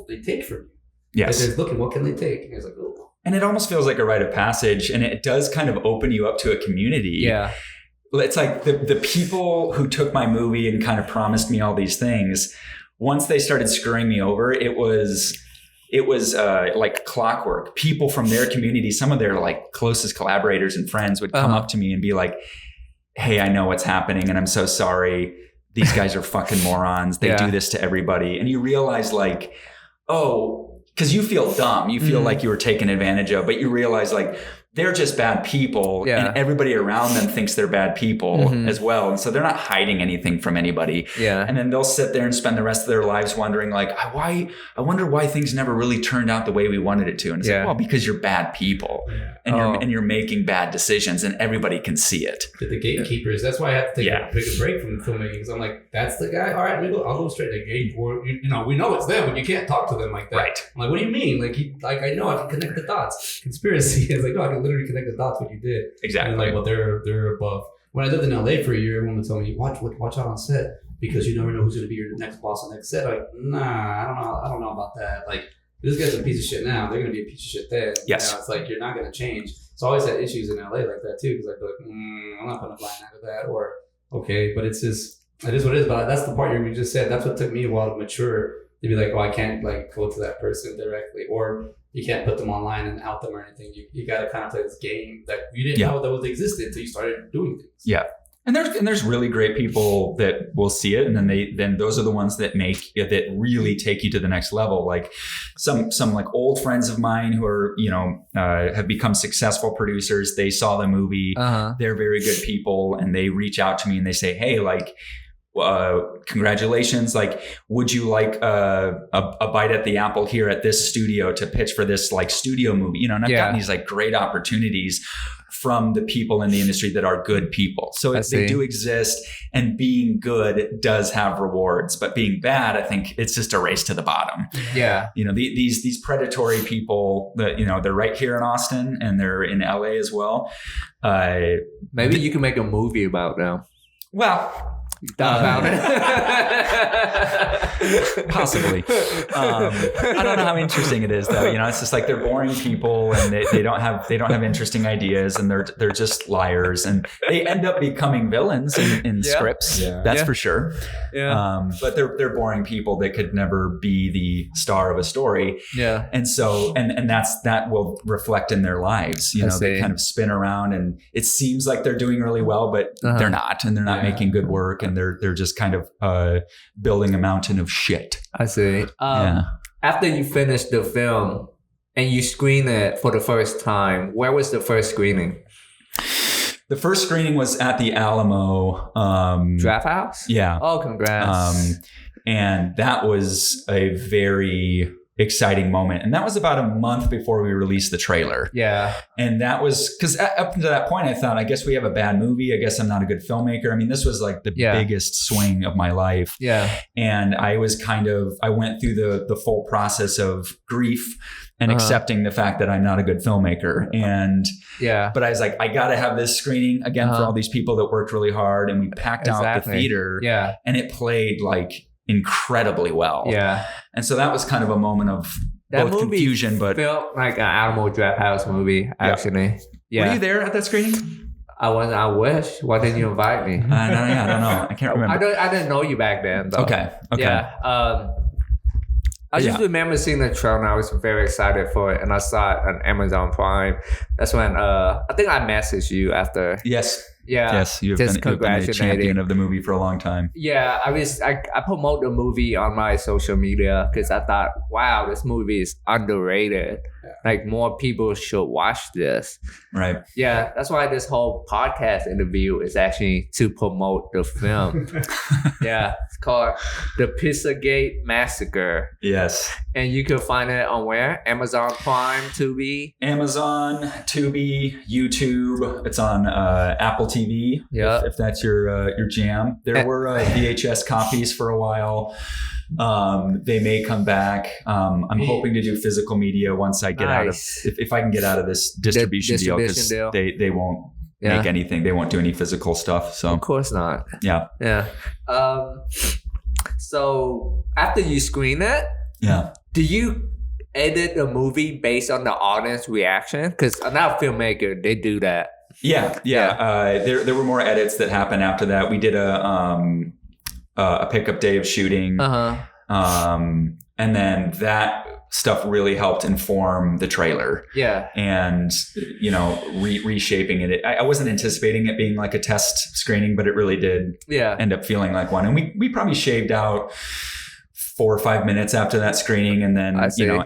they take from you. Yes. They're looking, what can they take? And he was like, oh.
And it almost feels like a rite of passage, and it does kind of open you up to a community.
Yeah.
It's like the people who took my movie and kind of promised me all these things, once they started screwing me over, it was like clockwork. People from their community, some of their like closest collaborators and friends would come up to me and be like, hey, I know what's happening and I'm so sorry. These guys are fucking morons. They do this to everybody. And you realize like, oh, because you feel dumb. You feel like you were taken advantage of, but you realize like they're just bad people and everybody around them thinks they're bad people as well. And so they're not hiding anything from anybody. Yeah. And then they'll sit there and spend the rest of their lives wondering like, I wonder why things never really turned out the way we wanted it to. And it's like, well, because you're bad people and you're making bad decisions and everybody can see it.
The gatekeepers. That's why I have to take a break from filmmaking. Because I'm like, that's the guy. All right, I'll go straight to the gate. Or, you know, we know it's them, but you can't talk to them like that. Right. I'm like, what do you mean? Like I know I can connect the dots. Conspiracy. It's like, no, I can literally connect the dots what you did. Exactly. And like, well, they're above. When I lived in LA for a year, everyone would tell me, watch out on set because you never know who's going to be your next boss on next set. Like, nah, I don't know about that. Like, this guy's a piece of shit now. They're going to be a piece of shit then. Yes. You know, it's like you're not going to change. So I always had issues in LA like that too because I'd be like, I'm not putting a blind eye to that. Or okay, but it's just it is what it is. But that's the part you just said. That's what took me a while to mature. To be like, oh, I can't like go to that person directly, or you can't put them online and out them or anything. You got to kind of play this game that you didn't know that was existed until you started doing things. Yeah,
and there's really great people that will see it, and then those are the ones that really take you to the next level. Like some like old friends of mine who are have become successful producers. They saw the movie. They're very good people, and they reach out to me and they say, hey, like. Congratulations. Like, would you like a bite at the apple here at this studio to pitch for this like studio movie? And I've gotten these like great opportunities from the people in the industry that are good people. So they do exist, and being good does have rewards, but being bad, I think it's just a race to the bottom. Yeah. These predatory people that, they're right here in Austin and they're in LA as well.
Maybe you can make a movie about them.
Well,
about it.
Possibly. I don't know how interesting it is though. It's just like they're boring people and they don't have interesting ideas and they're just liars and they end up becoming villains in scripts. Yeah. That's for sure. Yeah. But they're boring people that could never be the star of a story. Yeah. And so and that will reflect in their lives. They kind of spin around and it seems like they're doing really well, but they're not, and they're not making good work. And they're just kind of building a mountain of shit.
I see. After you finished the film and you screened it for the first time, where was the first screening?
The first screening was at the Alamo.
Draft House?
Yeah.
Oh, congrats.
And that was a very exciting moment. And that was about a month before we released the trailer. Yeah. And that was because up to that point, I thought, I guess we have a bad movie. I guess I'm not a good filmmaker. I mean, this was like the biggest swing of my life. Yeah. And I went through the full process of grief and accepting the fact that I'm not a good filmmaker. And but I was like, I got to have this screening again for all these people that worked really hard. And we packed out the theater and it played like incredibly well. Yeah. And so that was kind of a moment of both confusion, but
felt like an Alamo Draft House movie, actually. Yeah.
Were you there at that screening?
I wasn't. I wish. Why didn't you invite me?
I don't know. I can't remember.
I didn't know you back then, though.
Okay. Yeah.
I just remember seeing the trailer and I was very excited for it. And I saw it on Amazon Prime. That's when I think I messaged you after.
Yes.
Yeah.
Yes, you've been a champion of the movie for a long time.
Yeah, I promote the movie on my social media because I thought, wow, this movie is underrated. Yeah. Like more people should watch this. Right. Yeah, that's why this whole podcast interview is actually to promote the film. Yeah, it's called The Pizzagate Massacre.
Yes.
And you can find it on where? Amazon Prime, Tubi?
Amazon, Tubi, YouTube. It's on Apple TV, if that's your jam. There were VHS copies for a while. They may come back. I'm hoping to do physical media once I get out of if I can get out of this distribution deal, because they won't make anything. They won't do any physical stuff. So
of course not.
Yeah.
Yeah. So after you screen it, do you edit the movie based on the audience reaction? Because another filmmaker, they do that.
Yeah. There were more edits that happened after that. We did a pickup day of shooting, and then that stuff really helped inform the trailer.
Yeah,
and reshaping it. I wasn't anticipating it being like a test screening, but it really did. End up feeling like one. And we probably shaved out 4 or 5 minutes after that screening, and then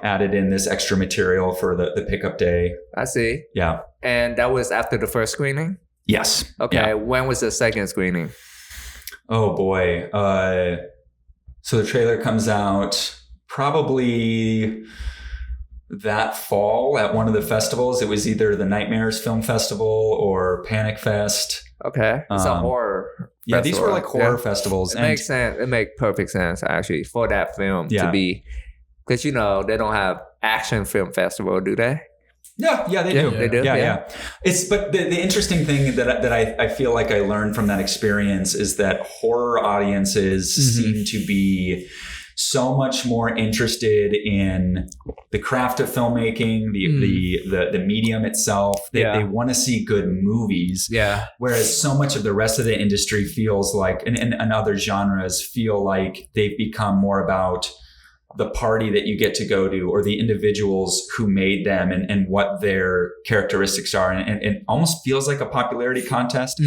added in this extra material for the pickup day.
I see.
Yeah.
And that was after the first screening?
Yes.
Okay.
Yeah.
When was the second screening?
Oh boy. So the trailer comes out probably that fall at one of the festivals. It was either the Nightmares Film Festival or Panic Fest.
Okay. It's a horror
Yeah,
festival.
these were like horror festivals.
It makes sense. It makes perfect sense, actually, for that film to be... Because, they don't have action film festival, do they?
Yeah, they do.
They do.
Yeah. But the interesting thing that I feel like I learned from that experience is that horror audiences seem to be so much more interested in the craft of filmmaking, the medium itself. They want to see good movies.
Yeah.
Whereas so much of the rest of the industry feels like, and other genres feel like they've become more about the party that you get to go to or the individuals who made them and what their characteristics are. And it almost feels like a popularity contest.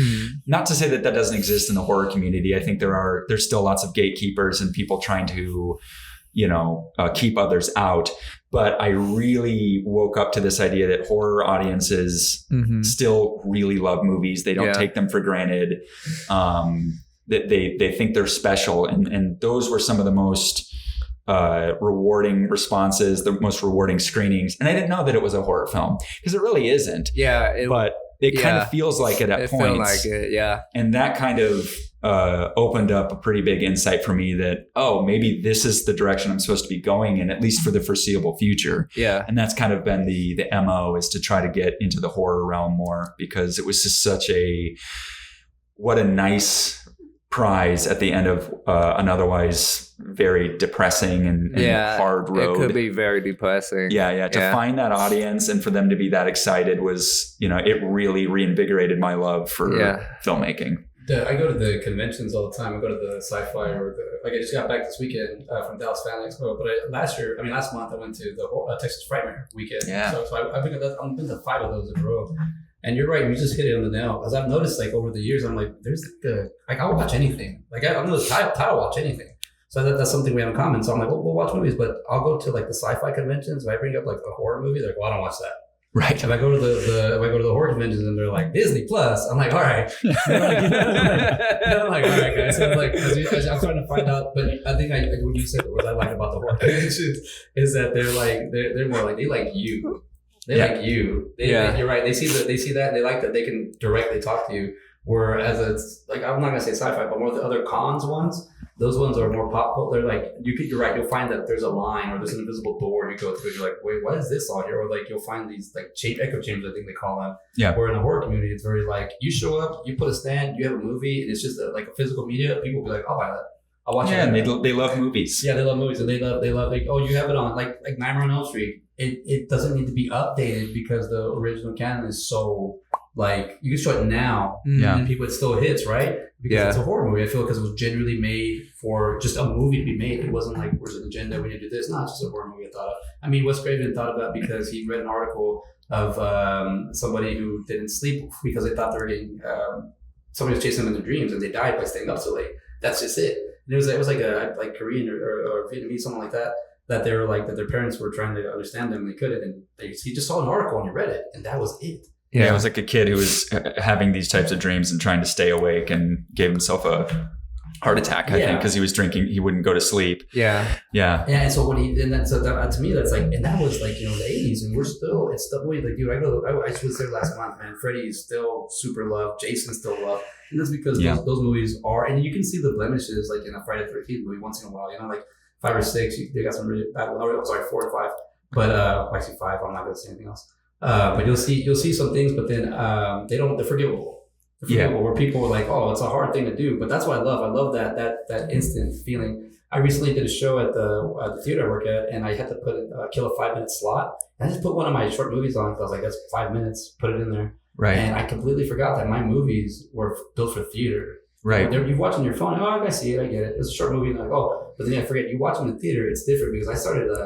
Not to say that doesn't exist in the horror community. I think there's still lots of gatekeepers and people trying to, keep others out. But I really woke up to this idea that horror audiences still really love movies. They don't take them for granted. That they think they're special. And those were some of the most rewarding responses, the most rewarding screenings. And I didn't know that it was a horror film because it really isn't. But it kind of feels like it at points.
It feels like it, yeah.
And that kind of opened up a pretty big insight for me that, maybe this is the direction I'm supposed to be going in, at least for the foreseeable future.
Yeah.
And that's kind of been the MO, is to try to get into the horror realm more, because it was just what a nice prize at the end of an otherwise very depressing and hard road.
It could be very depressing.
To find that audience and for them to be that excited was, it really reinvigorated my love for filmmaking.
I go to the conventions all the time. I go to the sci-fi I just got back this weekend from Dallas Fan Expo. But last month I went to the Texas Frightmare weekend. Yeah. So I've been to 5 of those in a row. And you're right, you just hit it on the nail. As I've noticed, over the years, I'm like, there's I'll watch anything. I'm the type to watch anything. So that's something we have in common. So I'm like, we'll watch movies, but I'll go to the sci-fi conventions. If I bring up a horror movie, they're like, well, I don't watch that.
Right.
If I go to the horror conventions and they're like Disney Plus, I'm like, all right. I'm like, all right, guys. So I'm trying to find out. But I think what you said, what I like about the horror conventions is that they're more like, they like you. They like you. You're right. They see that. And they like that they can directly talk to you. Whereas it's I'm not gonna say sci-fi, but more the other cons ones. Those ones are more pop. They're like you're right. You'll find that there's a line or there's an invisible door you go through. You're like, wait, what is this all here? Or you'll find these echo chambers, I think they call them. Yeah. Where in the horror community, it's very you show up, you put a stand, you have a movie, and it's just a physical media. People will be like, I'll buy that. I'll watch it.
Yeah, and they love movies.
Yeah, they love movies, and they love you have it on like Nightmare on Elm Street. It doesn't need to be updated because the original canon is so you can show it now and people, it still hits, right? Because it's a horror movie. I feel because it was genuinely made for just a movie to be made. It wasn't where's an agenda, we need to do this. No, it's just a horror movie I thought of. I mean, Wes Craven thought about because he read an article of somebody who didn't sleep because they thought they were getting somebody was chasing them in their dreams and they died by staying up so late. That's just it. And it was like a Korean or Vietnamese, something like that. That they were that their parents were trying to understand them and they couldn't. And he just saw an article and he read it, and that was it.
Yeah, it was like a kid who was having these types of dreams and trying to stay awake and gave himself a heart attack, I think, because he was drinking. He wouldn't go to sleep. Yeah. And so when to me, that's and that was the 80s, and it's still dude. I was there last month, man. Freddy is still super loved. Jason's still loved. And that's because those movies are, and you can see the blemishes in a Friday the 13th movie once in a while, 5 or 6, they got some really bad ones. Oh, sorry, 4 or 5. But actually 5. I'm not going to say anything else. But you'll see some things, but then they're forgivable. They're forgivable where people are like, oh, it's a hard thing to do. But that's what I love. I love that instant feeling
I recently did a show at the theater I work at, and I had to kill a 5-minute slot. And I just put one of my short movies on because I was like, that's 5 minutes, put it in there.
Right.
And I completely forgot that my movies were built for theater.
Right.
You watch on your phone, I see it, I get it. It's a short movie, and I'm like, oh, but then I forget, you watch in the theater, it's different because I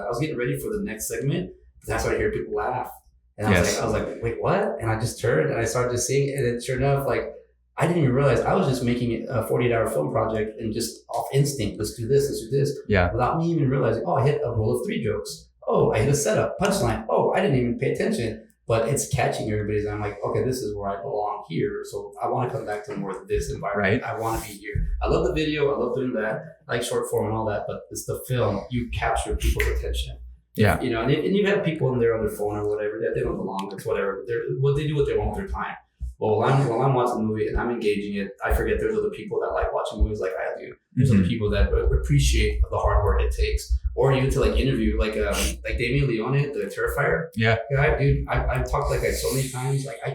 was getting ready for the next segment, and I started hearing people laugh. And I was like, wait, what? And I just turned and I started just seeing it, and then sure enough, like, I didn't even realize I was just making a 48-hour film project and just off instinct, let's do this.
Yeah.
Without me even realizing, I hit a roll of 3 jokes. Oh, I hit a setup, punchline. Oh, I didn't even pay attention. But it's catching everybody's. I'm like, okay, this is where I belong here. So I want to come back to more of this environment. Right. I want to be here. I love the video. I love doing that. I like short form and all that. But it's the film. You capture people's attention.
Yeah.
You know, and you have people in there on their phone or whatever. They don't belong. It's whatever. They do what they want with their time. Well, while I'm watching the movie and I'm engaging it, I forget there's other people that like watching movies like I do. There's other people that appreciate the hard work it takes. Or even to like interview, like Damien Leone, the Terrifier.
Yeah.
Guy, dude, I've talked like so many times. Like I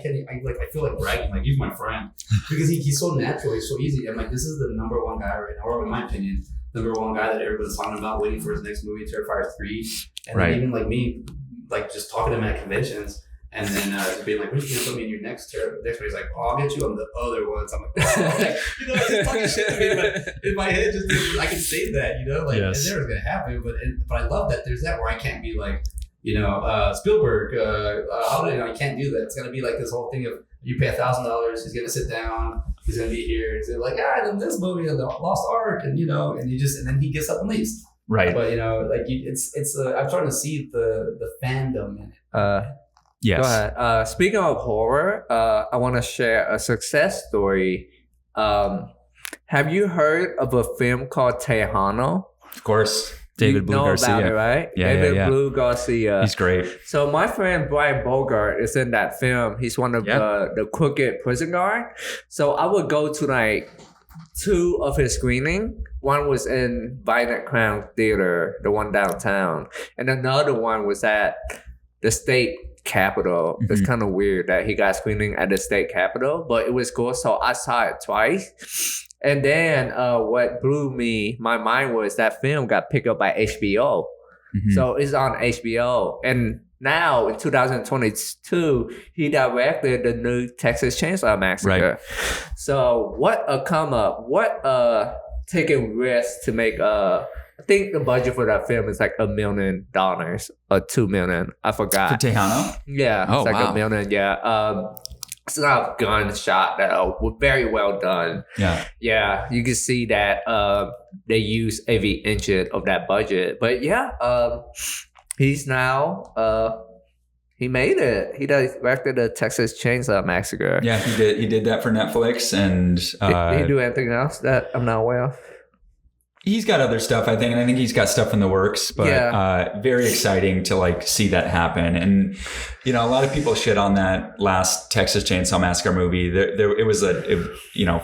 feel like bragging. Like he's my friend because he's so natural. He's so easy. I'm like, this is the number one guy right now, or in my opinion, number one guy that everybone's talking about, waiting for his next movie, Terrifier 3. And then even like me, like just talking to him at conventions. And then just being like, when are you going to put me in your next one? He's like, I'll get you on the other ones. I'm like, oh. You know, just talking shit to me, but in my head, I can say that, you know, like, and never going to happen. But I love that there's that where I can't be like, you know, Spielberg, I can't do that. It's going to be like this whole thing of you pay $1,000, he's going to sit down, he's going to be here. He's like, then this movie, The Lost Ark, and, you know, and then he gets up and leaves.
Right.
But, you know, like, I'm starting to see the fandom in it.
Yes.
Go ahead. Speaking of horror, I want to share a success story. Have you heard of a film called Tejano?
Of course. David Blue Garcia.
About it, right?
Yeah,
David Blue Garcia.
He's great.
So my friend Brian Bogart is in that film. He's one of the crooked prison guard. So I would go to like 2 of his screening. One was in Violent Crown Theater, the one downtown. And another one was at the state Capitol. It's kind of weird that he got screening at the state capitol, but it was cool. So I saw it twice. And then what blew my mind was that film got picked up by HBO. So it's on HBO. And now in 2022, he directed the new Texas Chainsaw Massacre. Right. So what a come up. What taking risks to make I think the budget for that film is like $1 million or $2 million. I forgot.
For Tejano?
Yeah.
Oh,
it's like
wow.
$1 million. Yeah. It's not a gunshot though. Very well done.
Yeah.
Yeah. You can see that they use every inch of that budget. But yeah, he's now he made it. He directed the Texas Chainsaw Massacre.
Yeah, he did that for Netflix, and
did he do anything else that I'm not aware of?
He's got other stuff, I think, and I think he's got stuff in the works, but very exciting to like see that happen. And, you know, a lot of people shit on that last Texas Chainsaw Massacre movie. It was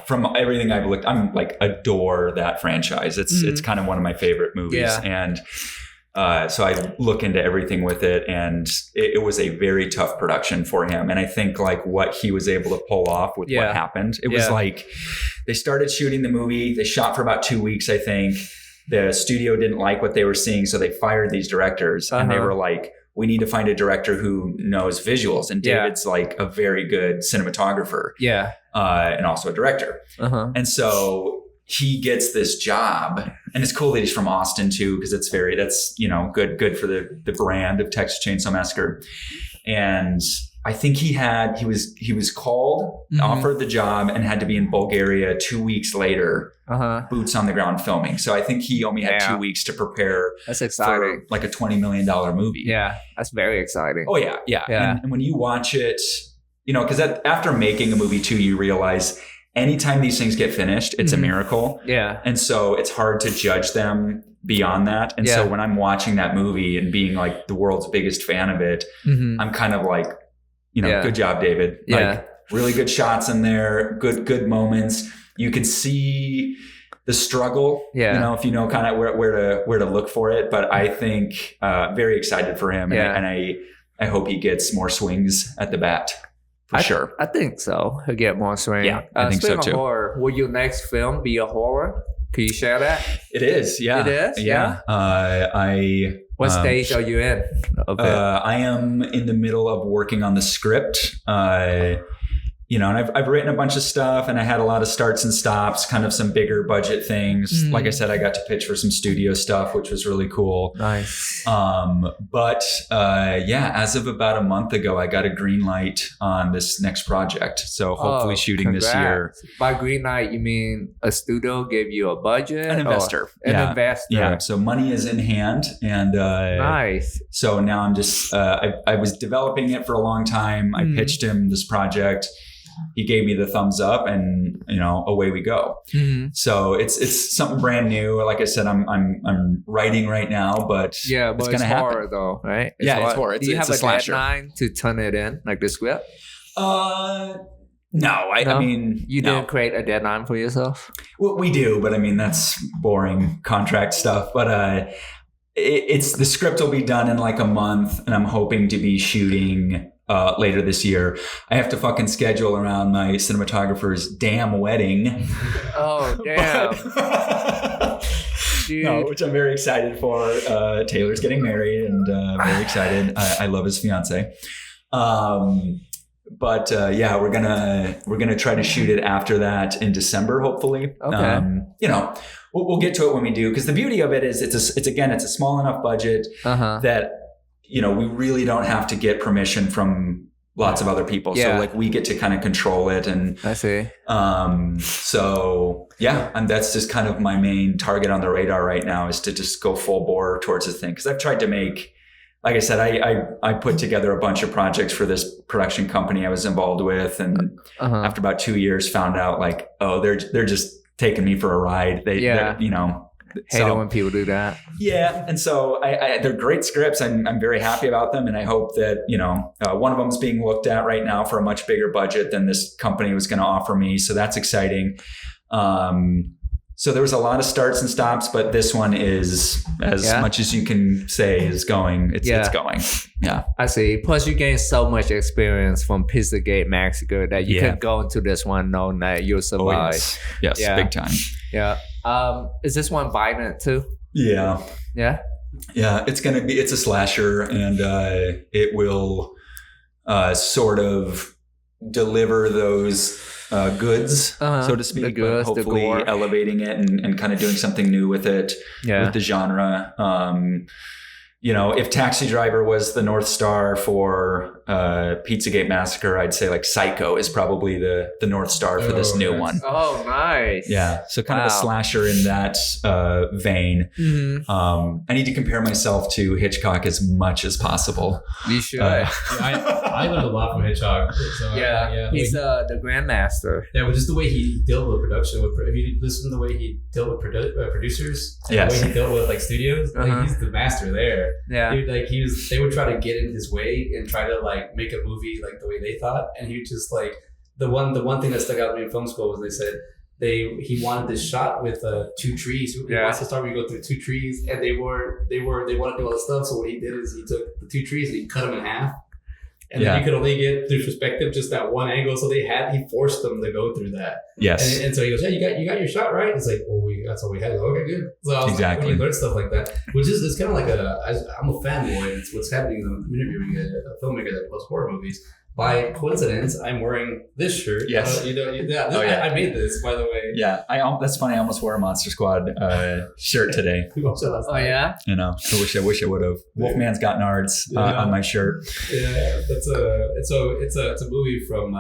from everything I've looked, I'm like adore that franchise. It's kind of one of my favorite movies. Yeah. And so I look into everything with it, and it was a very tough production for him. And I think like what he was able to pull off with what happened, it was like they started shooting the movie. They shot for about 2 weeks, I think. The studio didn't like what they were seeing, so they fired these directors, and they were like, we need to find a director who knows visuals. And David's like a very good cinematographer. Yeah. And also a director. And so he gets this job, and it's cool that he's from Austin too, because that's good for the brand of Texas Chainsaw Massacre. And I think he was called, offered the job, and had to be in Bulgaria 2 weeks later, boots on the ground filming. So I think he only had 2 weeks to prepare.
That's exciting.
For like a $20 million movie. Yeah,
that's very exciting.
Oh yeah. And when you watch it, you know, because after making a movie too, you realize anytime these things get finished, it's a miracle. Yeah. And so it's hard to judge them beyond that. And so when I'm watching that movie and being like the world's biggest fan of it, I'm kind of like, you know, good job, David. Like really good shots in there, good moments. You can see the struggle, you know, if you know kind of where to look for it. But I think very excited for him. And I hope he gets more swings at the bat. Sure.
I think so. He'll get more swing.
Yeah, I think so too.
Horror, will your next film be a horror? Can you share that?
It is, yeah.
It is?
Yeah.
What stage are you in?
I am in the middle of working on the script. And I've written a bunch of stuff, and I had a lot of starts and stops, kind of some bigger budget things. Like I said, I got to pitch for some studio stuff, which was really cool.
Nice.
But as of about a month ago, I got a green light on this next project. So hopefully shooting this year.
By green light, you mean a studio gave you a budget?
An investor.
An investor.
Yeah. So money is in hand. And
nice.
So now I'm just, I was developing it for a long time. I pitched him this project. He gave me the thumbs up, and away we go. So it's something brand new. Like I said, I'm writing right now, but
it's
gonna happen.
horror though, right?
It's horror.
Do you have a
slasher.
deadline to turn it in, like the script?
No. I mean,
you didn't create a deadline for yourself.
Well, we do, but I mean that's boring contract stuff. But it's the script will be done in like a month, and I'm hoping to be shooting later this year. I have to fucking schedule around my cinematographer's damn wedding.
Oh, damn.
No, which I'm very excited for. Taylor's getting married, and very excited. I love his fiance. But we're gonna try to shoot it after that in December, hopefully.
Okay.
We'll get to it when we do, because the beauty of it is it's a small enough budget that we really don't have to get permission from lots of other people. So like we get to kind of control it. And
I see.
And that's just kind of my main target on the radar right now, is to just go full bore towards this thing. Because I've tried to make, like I said, I put together a bunch of projects for this production company I was involved with. And after about 2 years found out like, oh, they're just taking me for a ride. They're,
hate it when people do that.
Yeah. And so they're great scripts. I'm very happy about them. And I hope that, one of them is being looked at right now for a much bigger budget than this company was going to offer me. So that's exciting. So there was a lot of starts and stops, but this one is as much as you can say is going. It's going. Yeah.
I see. Plus you gain so much experience from Pizzagate Massacre that you can go into this one knowing that you'll survive.
Yes, big time.
Yeah. Is this one violent too?
Yeah.
Yeah.
Yeah. It's a slasher, and it will sort of deliver those goods, so to speak,
goods,
but hopefully elevating it and kind of doing something new with it, with the genre. If Taxi Driver was the North Star for Pizzagate Massacre, I'd say like Psycho is probably the North Star for this new one.
Oh, nice.
Yeah. So kind of a slasher in that vein. I need to compare myself to Hitchcock as much as possible.
You should.
I learned a lot from Hitchcock. So,
he's the grandmaster.
Yeah, but just the way he dealt with production. If you listen to the way he dealt with producers, and the way he dealt with like studios, like, he's the master there.
Yeah,
dude, like they would try to get in his way and try to like make a movie like the way they thought, and he would just like the one thing that stuck out to me in film school was they said he wanted this shot with 2 trees. He wants to start where you go through 2 trees, and they wanted to do all this stuff. So what he did is he took the 2 trees and he cut them in half. And then you could only get through perspective just that one angle. So he forced them to go through that.
Yes.
And so he goes, yeah, you got your shot right. It's like, well, that's all we had. Like, okay, good. So I was like, when you learn stuff like that, which is it's kind of like I'm a fanboy. It's what's happening. I'm interviewing a filmmaker that loves horror movies. By coincidence, I'm wearing this shirt.
Yes.
I made this, by the way.
Yeah. That's funny. I almost wore a Monster Squad shirt today.
Oh, yeah?
I wish I would have. Wolfman's Got Nards on my shirt.
Yeah. It's a movie from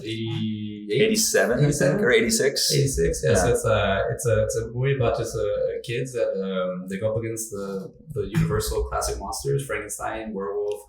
87, I think, or 86.
86. Yeah. So it's a movie about just kids that they go up against the Universal classic monsters: Frankenstein, werewolf,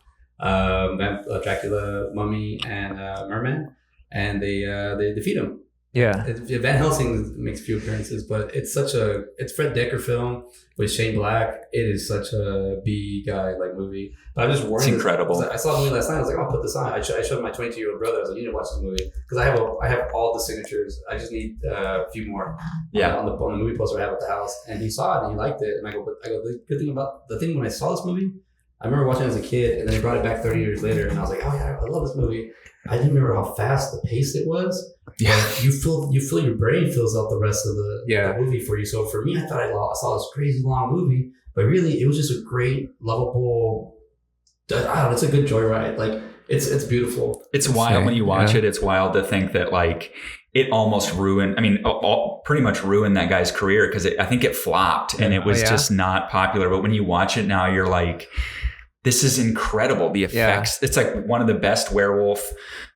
Dracula, mummy, and merman, and they defeat him.
Yeah,
Van Helsing makes a few appearances, but it's Fred Dekker film with Shane Black. It is such a B guy like movie. But I'm just worried.
It's incredible.
I saw the movie last night. I was like, I'll put this on. I showed my 22-year-old brother. I was like, you need to watch this movie because I have all the signatures. I just need a few more.
Yeah.
On the movie poster I have at the house, and he saw it and he liked it. And I go, the good thing about the thing when I saw this movie, I remember watching it as a kid, and then they brought it back 30 years later, and I was like, oh yeah, I love this movie. I didn't remember how fast the pace it was.
Yeah.
But you feel your brain fills out the rest of the movie for you. So for me, I thought I saw this crazy long movie, but really it was just a great, lovable. I don't know. It's a good joyride. Like it's beautiful.
It's wild when you watch it. It's wild to think that like it almost ruined. I mean, pretty much ruined that guy's career because I think it flopped and it was just not popular. But when you watch it now, you're like, this is incredible. The effects. It's like one of the best werewolf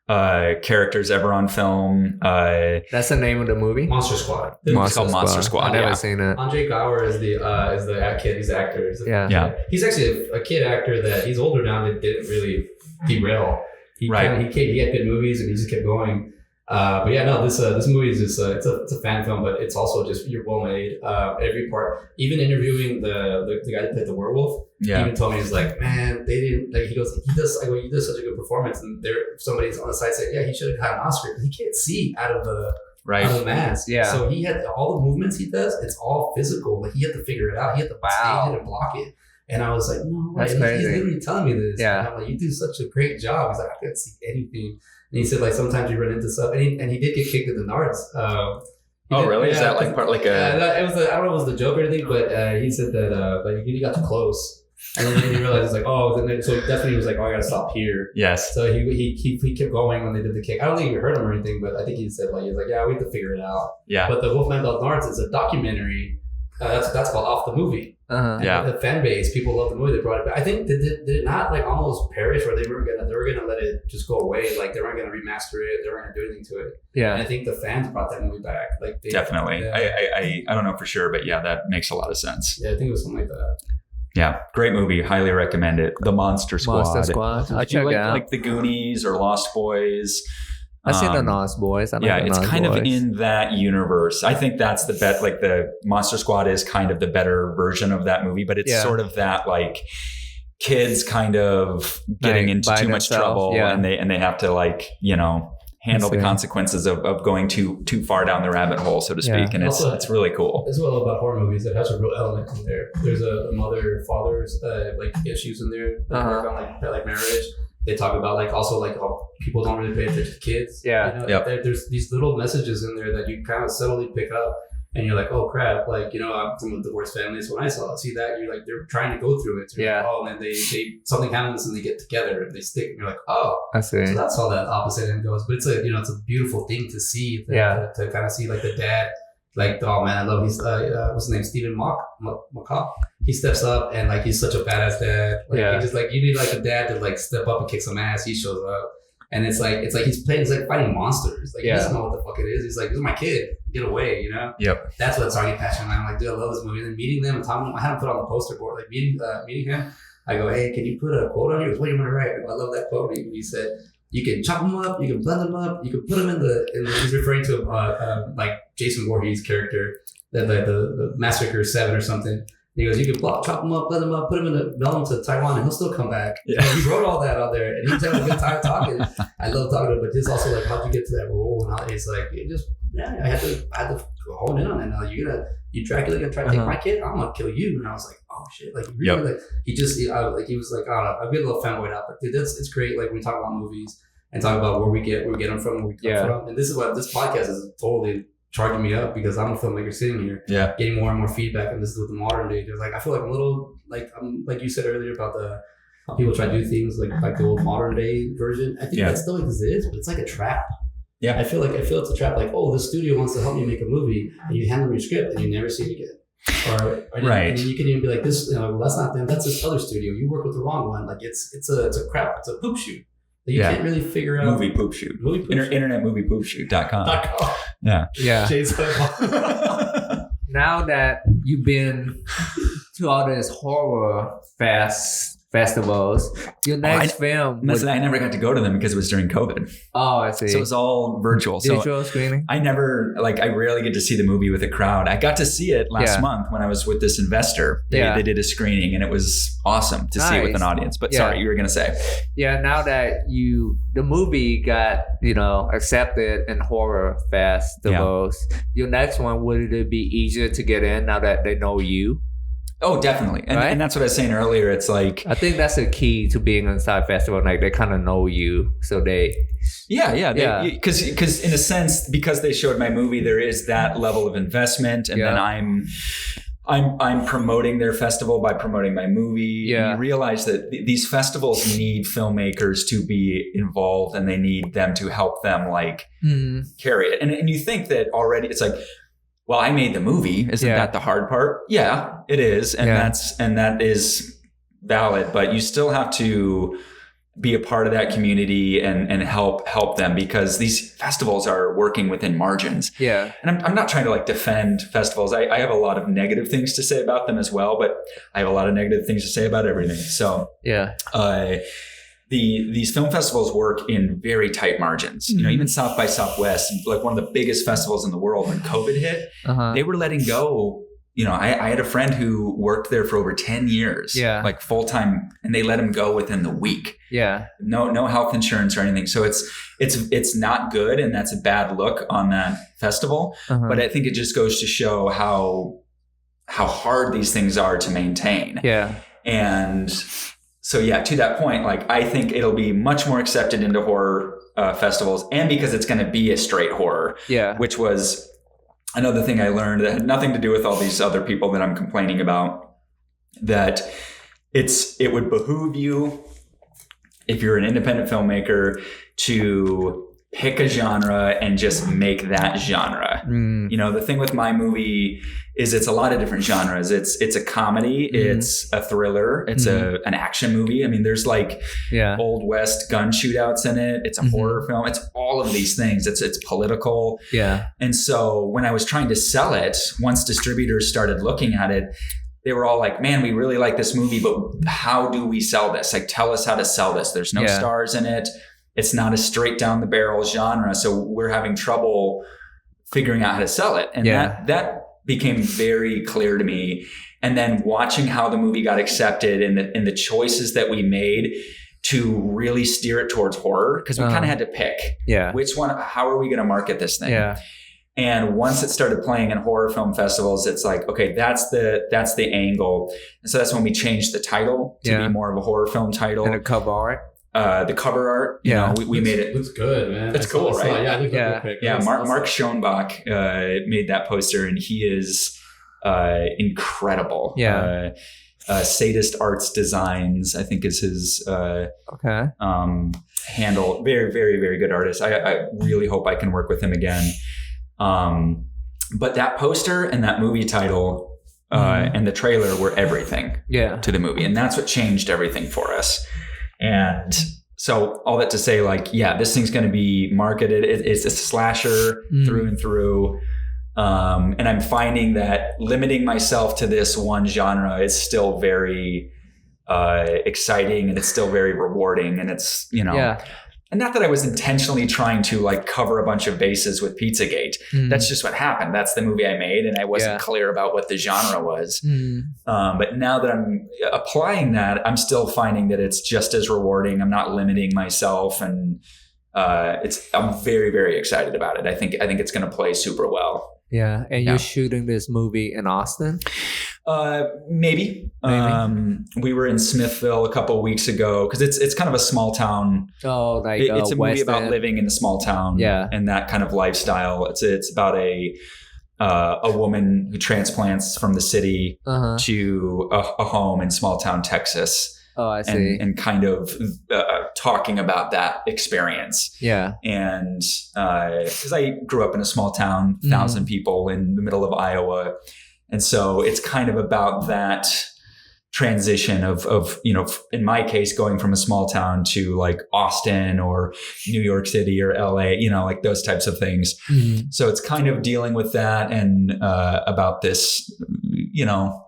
characters ever on film.
That's the name of the movie?
Monster Squad.
It's called Monster Squad.
I've never seen it.
Andre Gower is the kid. He's the actor. He's actually a kid actor that he's older now that didn't really derail. He had good movies and he just kept going. But yeah, no, this movie is just it's a fan film, but it's also just you're well made. Every part, even interviewing the guy that played the werewolf, he even told me, he's like, man, they didn't like. He goes, you did such a good performance, and somebody's on the side saying, yeah, he should have had an Oscar because he can't see out of the mask. Yeah. So he had all the movements he does. It's all physical. Like he had to figure it out. He had to stage it and block it. And I was like, no,
that's crazy.
He's literally telling me this. Yeah. And I'm like, you do such a great job. He's like, I couldn't see anything. And he said, like, sometimes you run into stuff. And he did get kicked in the nards.
Really? Is that like part like a...
it was I don't know if it was the joke or anything, but he said that like he got too close. And then he realized, it's like, so definitely he was like, I got to stop here.
Yes.
So he kept going when they did the kick. I don't think he hurt him or anything, but I think he said, like, he was like, yeah, we have to figure it out. Yeah. But the Wolfman Belt Nards is a documentary. That's called Off the Movie. The fan base, people love the movie. They brought it back. I think did it not like almost perish, where they were gonna let it just go away? Like they weren't gonna remaster it. They weren't gonna do anything to it. Yeah. And I think the fans brought that movie back. Like
definitely. Yeah. I don't know for sure, but yeah, that makes a lot of sense.
Yeah, I think it was something like that.
Yeah, great movie. Highly recommend it. The Monster Squad.
I check it out.
Like The Goonies or Lost Boys.
I've seen the Lost Boys.
It's kind of in that universe. I think that's the bet. Like the Monster Squad is kind of the better version of that movie, but it's sort of that like kids kind of getting into too much trouble, and they have to like handle the consequences of going too far down the rabbit hole, so to speak. And also, it's really cool.
As well about horror movies, it has a real element in there. There's a mother-father's like issues in there that work on like marriage. They talk about like also like how people don't really pay attention to kids. Yeah. There's these little messages in there that you kind of subtly pick up, and you're like, oh crap, like I'm from a divorced family, so when I see that, you're like, they're trying to go through it. So like, and then they something happens and they get together and they stick, and you're like, oh, I see. So that's how that opposite end goes. But it's it's a beautiful thing to see. To kind of see like the dad. Like, oh man, I love what's his name? Stephen McCaw. He steps up and like he's such a badass dad. Like he just like you need like a dad to like step up and kick some ass. He shows up. And it's like he's like fighting monsters. Like he doesn't know what the fuck it is. He's like, this is my kid. Get away, Yep. That's what started passionate. I'm like, dude, I love this movie. And then meeting them and talking to them, I had him put on the poster board, like meeting him. I go, hey, can you put a quote on here? What do you want to write? I love that quote. He said, you can chop them up, you can blend them up, you can put them in he's referring to like Jason Voorhees' character, the Massacre 7 or something. He goes, you can chop them up, blend them up, put them mail them to Taiwan, and he'll still come back. Yeah. And he wrote all that on there, and he was having a good time talking. I love talking to him, but just also like, how'd you get to that role? And he's like, I had to hone in on it. Now you Dracula gonna try to take my kid? I'm gonna kill you. And I was like, oh shit, like really, like he was like, I don't know, I get a little fanboyed out, but dude, it's great. Like when we talk about movies and talk about where we get them from, where we come from, and this is what this podcast is totally charging me up, because I'm a filmmaker sitting here, getting more and more feedback, and this is with the modern day. There's like, I feel like a little like you said earlier about how people try to do things like the old modern day version. I think that still exists, but it's like a trap. Yeah, I feel it's a trap. Like, oh, the studio wants to help you make a movie, and you hand them your script, and you never see it again. Or and you can even be like, this, well, that's not them. That's this other studio. You work with the wrong one. Like it's a crap. It's a poop shoot. You can't really figure out.
Movie poop shoot. Internetmoviepoopshoot.com. Yeah.
Now that you've been to all these horror festivals, your next film.
I never got to go to them because it was during COVID.
Oh, I see.
So it was all virtual.
Virtual screening?
I rarely get to see the movie with a crowd. I got to see it last month when I was with this investor. They did a screening, and it was awesome to see it with an audience. But sorry, you were going to say.
Yeah, now that the movie got, accepted in horror festivals, your next one, would it be easier to get in now that they know you?
Oh, definitely. And that's what I was saying earlier. It's like,
I think that's the key to being inside festival. Like they kind of know you, so they.
Because in a sense, because they showed my movie, there is that level of investment, and then I'm promoting their festival by promoting my movie.
Yeah.
And you realize that these festivals need filmmakers to be involved, and they need them to help them like carry it. And you think that already it's like, well, I made the movie. Isn't that the hard part? Yeah, it is. And that is valid, but you still have to be a part of that community and help them, because these festivals are working within margins. Yeah. And I'm not trying to like defend festivals. I have a lot of negative things to say about them as well, but I have a lot of negative things to say about everything. So these film festivals work in very tight margins. You know, even South by Southwest, like one of the biggest festivals in the world, when COVID hit, they were letting go. You know, I had a friend who worked there for over 10 years, like full time, and they let him go within the week. Yeah. No health insurance or anything. So it's not good. And that's a bad look on that festival. But I think it just goes to show how hard these things are to maintain. Yeah. And so, to that point, like, I think it'll be much more accepted into horror festivals, and because it's going to be a straight horror, which was another thing I learned that had nothing to do with all these other people that I'm complaining about, that it would behoove you, if you're an independent filmmaker, to pick a genre and just make that genre. You know, the thing with my movie is it's a lot of different genres. It's a comedy, it's a thriller, it's an action movie. I mean, there's like Old West gun shootouts in it. It's a horror film. It's all of these things. It's political. Yeah. And so when I was trying to sell it, once distributors started looking at it, they were all like, man, we really like this movie, but how do we sell this? Like, tell us how to sell this. There's no stars in it. It's not a straight down the barrel genre. So we're having trouble figuring out how to sell it. And that became very clear to me. And then watching how the movie got accepted and the choices that we made to really steer it towards horror, because we kind of had to pick which one, how are we going to market this thing? Yeah. And once it started playing in horror film festivals, it's like, okay, that's the angle. And so that's when we changed the title to be more of a horror film title.
And the cover art.
The cover art, you know, we made it.
Looks good, man.
It's cool, right?
I think
Mark Schoenbach made that poster, and he is incredible. Yeah. Sadist Arts Designs, I think, is his handle. Very, very, very good artist. I really hope I can work with him again. But that poster and that movie title and the trailer were everything to the movie, and that's what changed everything for us. And so all that to say, like, this thing's going to be marketed. It's a slasher through and through. And I'm finding that limiting myself to this one genre is still very exciting, and it's still very rewarding. And it's, you know, and not that I was intentionally trying to like cover a bunch of bases with Pizzagate. That's just what happened. That's the movie I made, and I wasn't clear about what the genre was. But now that I'm applying that, I'm still finding that it's just as rewarding. I'm not limiting myself, and I'm very, very excited about it. I think it's going to play super well.
Yeah. And you're shooting this movie in Austin?
Maybe. We were in Smithville a couple of weeks ago, because it's kind of a small town. Oh, like it's a movie about living in a small town, and that kind of lifestyle. It's about a woman who transplants from the city to a home in small town Texas. Oh, I see. And kind of talking about that experience. Yeah. And because I grew up in a small town, 1,000 people in the middle of Iowa. And so it's kind of about that transition of, you know, in my case, going from a small town to like Austin or New York City or LA, you know, like those types of things. So it's kind of dealing with that and about this, you know,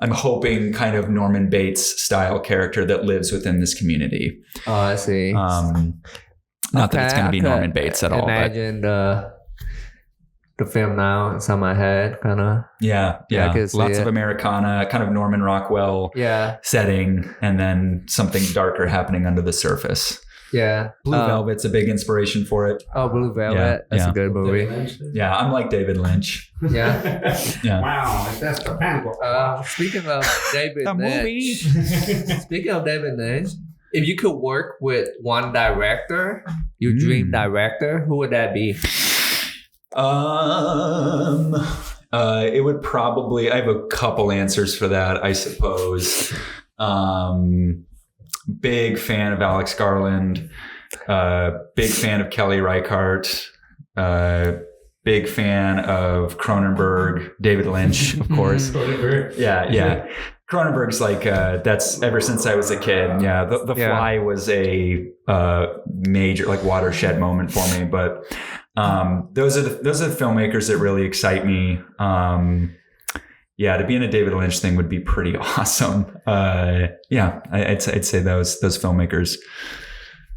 I'm hoping kind of Norman Bates style character that lives within this community. Oh, I see. Not that it's going to be Norman Bates at all.
Imagine the film now. It's on my head, kind of.
Yeah. Lots of Americana, kind of Norman Rockwell setting, and then something darker happening under the surface.
Yeah.
Blue Velvet's a big inspiration for it.
Oh, Blue Velvet. That's a good movie.
Yeah, I'm like David Lynch.
Yeah.
Yeah.
Wow, that's the panel.
Speaking of David
The movie.
Lynch. Speaking of David Lynch, if you could work with one director, your dream director, who would that be?
It would probably. I have a couple answers for that, I suppose. Big fan of Alex Garland. Big fan of Kelly Reichardt. Big fan of Cronenberg. David Lynch, of course.
Cronenberg.
Yeah. Cronenberg's like that's ever since I was a kid. Yeah, the Fly was a major like watershed moment for me. But those are the filmmakers that really excite me. To be in a David Lynch thing would be pretty awesome. I'd say those filmmakers.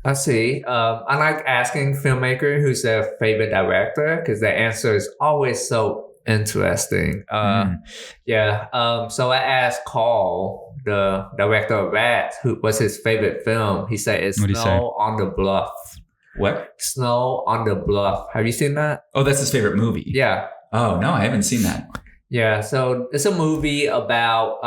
I see. I like asking filmmaker who's their favorite director because their answer is always so interesting. So I asked Carl, the director of Rats, who was his favorite film. He said it's Snow on the Bluff.
What?
Snow on the Bluff. Have you seen that?
Oh, that's his favorite movie.
Yeah.
Oh no, I haven't seen that.
Yeah, so it's a movie about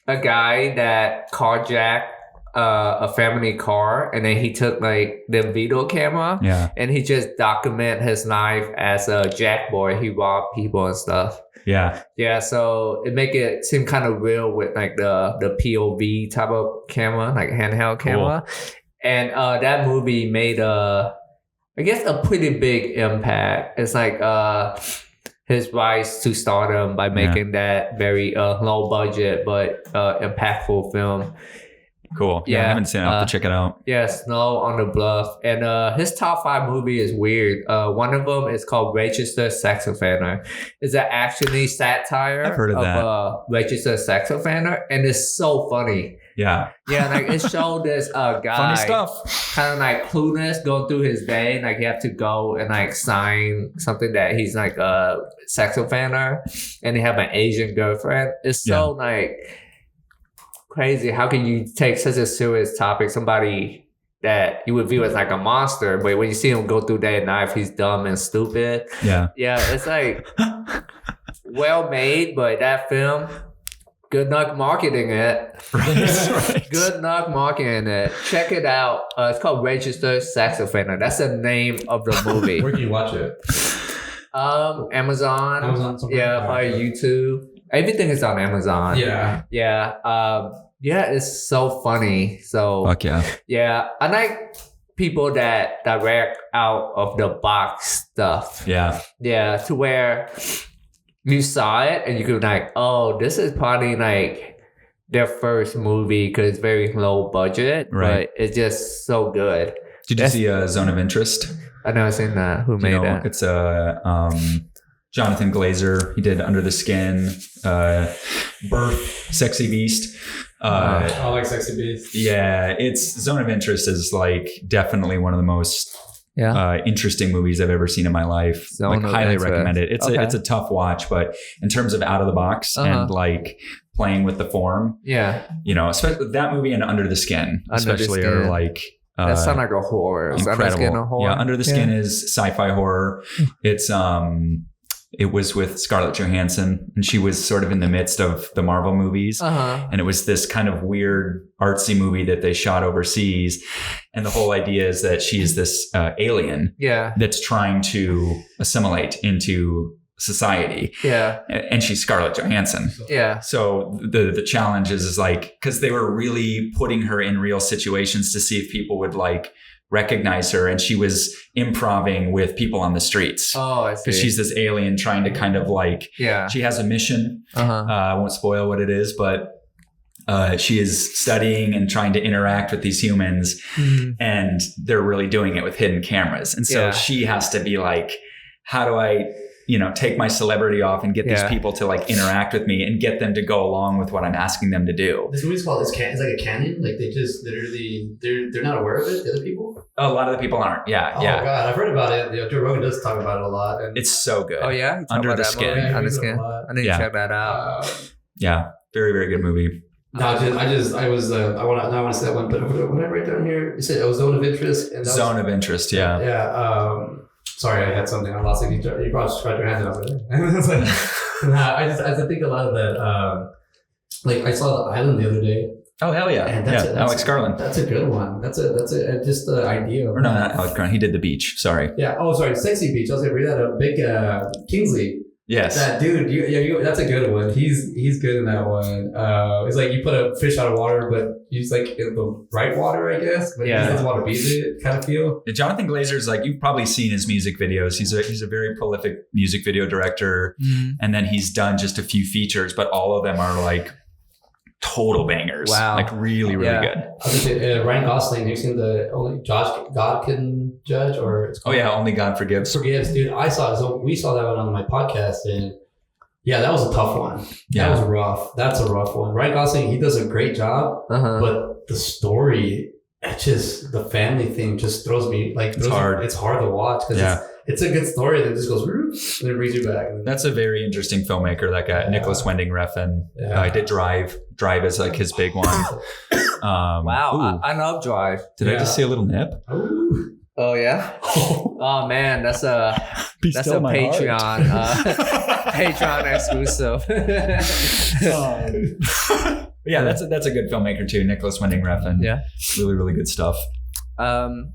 a guy that carjacked a family car, and then he took like the video camera, and he just document his life as a jack boy. He robbed people and stuff. Yeah. So it make it seem kind of real with like the POV type of camera, like handheld camera, and that movie made a pretty big impact. It's like his rise to stardom by making that very low budget but impactful film.
Cool. Yeah, I haven't seen it. I'll have to check it out.
Yeah, Snow on the Bluff. And his top 5 movie is weird. One of them is called Registered Sex Offender. It's an actually satire
I've heard of that.
Registered Sex Offender, and it's so funny.
Yeah,
like it showed this guy
funny stuff,
kind of like clueless, going through his day, like he have to go and like sign something that he's like a sex offender, and he have an Asian girlfriend. It's so like crazy. How can you take such a serious topic, somebody that you would view as like a monster, but when you see him go through day life, he's dumb and stupid. Yeah, it's like well made, but that film, good luck marketing it. Right. Good luck marketing it. Check it out. It's called Registered Sex Offender. That's the name of the movie.
Where can you watch it?
Amazon. Probably YouTube. Everything is on Amazon. It's so funny. So
fuck yeah.
I like people that direct out of the box stuff. To where you saw it and you could like, oh, this is probably like their first movie because it's very low budget, but it's just so good.
Did you see Zone of Interest?
I've never seen that. Who made that?
It's Jonathan Glazer. He did Under the Skin, Birth, Sexy Beast.
I like Sexy Beast.
Yeah, it's Zone of Interest is like definitely one of the most interesting movies I've ever seen in my life. Highly recommend it. It's a tough watch, but in terms of out of the box and like playing with the form, especially that movie and Under the Skin, are like.
That sounds like a horror.
Incredible. Yeah, Under the Skin is sci-fi horror. It's it was with Scarlett Johansson, and she was sort of in the midst of the Marvel movies. And it was this kind of weird artsy movie that they shot overseas. And the whole idea is that she's this alien that's trying to assimilate into society. And she's Scarlett Johansson. So the challenge is like, because they were really putting her in real situations to see if people would like recognize her, and she was improvising with people on the streets.
Oh, I see.
Because she's this alien trying to kind of like, she has a mission. I won't spoil what it is, but she is studying and trying to interact with these humans, and they're really doing it with hidden cameras. And so she has to be like, how do I, take my celebrity off and get these people to like interact with me and get them to go along with what I'm asking them to do.
This movie's called, it's like a canon. Like they just literally, they're not aware of it, the other people?
A lot of the people aren't. Yeah.
Oh God, I've heard about it. Joe Rogan does talk about it a lot. And
it's so good.
Oh yeah?
Under the Skin.
Under the Skin. I need to check that out.
Yeah. Very, very good movie.
No, I want to say that one, but what did I write down here? You said it was zone of interest. And
Zone of interest, yeah.
Yeah. Sorry, I had something. I lost it. You probably just tried your hand out there. I was like, nah, I think a lot of that. Like I saw The Island the other day.
Oh hell yeah!
And
Alex Garland.
That's a good one. That's just the idea.
Or no, not Alex Garland. He did The Beach. Sorry.
Yeah. Oh, sorry. Sexy Beach. I was gonna read that. A big Kingsley.
Yes.
That dude. That's a good one. He's good in that one. It's like you put a fish out of water, but he's like in the right water, I guess. But he doesn't want to be it, kind of feel.
Jonathan Glazer's like, you've probably seen his music videos. He's a very prolific music video director, and then he's done just a few features, but all of them are like total bangers.
Wow.
Like really good.
Ryan Gosling, have you seen the Only God Can Judge? Or it's called
Only God Forgives.
Dude, we saw that one on my podcast, and yeah, that was a tough one.
Yeah.
That was rough. That's a rough one. Ryan Gosling, he does a great job, but the story, the family thing just throws me, it's hard. It's hard to watch because it's a good story that just goes and then brings you back.
That's a very interesting filmmaker, that guy, Nicholas Winding Refn. I did Drive. Drive is like his big one.
Wow, I love Drive.
Did I just see a little nip?
Ooh.
Oh yeah. Oh man, that's a Patreon Patreon exclusive.
Yeah, that's a good filmmaker too, Nicholas Winding Refn.
Yeah,
really really good stuff.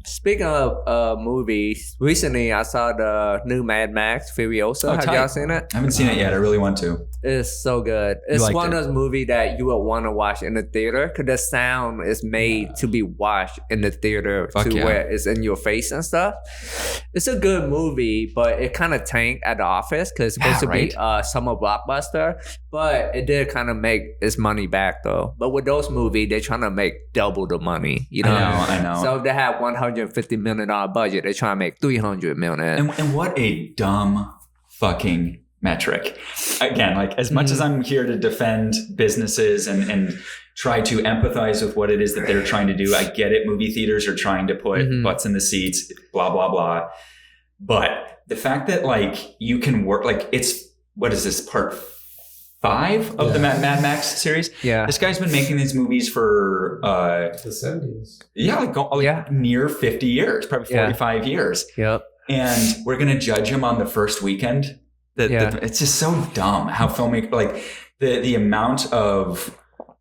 Speaking of movies, recently I saw the new Mad Max Furiosa. Have y'all seen it?
I haven't seen it yet. I really want to.
It's so good. It's one of those movies that you would want to watch in the theater because the sound is made to be watched in the theater where it's in your face and stuff. It's a good movie, but it kind of tanked at the office because it's supposed to be a summer blockbuster. But it did kind of make its money back though. But with those movies, they're trying to make double the money. You know?
I know.
So if they have $150 million budget, they're trying to make $300 million.
And what a dumb fucking metric. Again, like as much as I'm here to defend businesses and try to empathize with what it is that they're trying to do, I get it. Movie theaters are trying to put butts in the seats, blah, blah, blah. But the fact that like you can work, like what is this, part 5 of the Mad Max series? Yeah. This guy's been making these movies for
the 70s.
Yeah, like near 50 years, probably 45 years.
Yep.
And we're going to judge him on the first weekend. It's just so dumb how filmmaker, like the amount of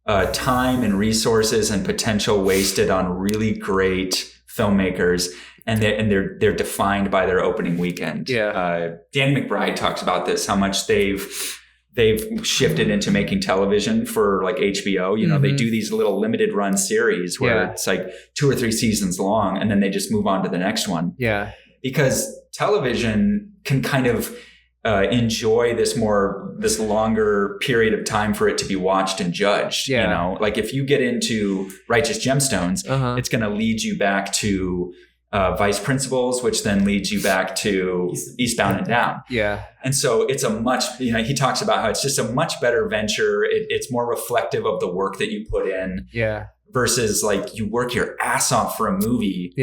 time and resources and potential wasted on really great filmmakers, and they're defined by their opening weekend. Yeah. Danny McBride talks about this, how much they've shifted into making television for like HBO. You know, they do these little limited run series where it's like 2 or 3 seasons long, and then they just move on to the next one. Yeah. Because television can kind of enjoy this longer period of time for it to be watched and judged. You know, like if you get into Righteous Gemstones, it's going to lead you back to Vice Principals, which then leads you back to Eastbound and Down. Yeah. And so it's a much, he talks about how it's just a much better venture. It's more reflective of the work that you put in. Yeah. Versus like you work your ass off for a movie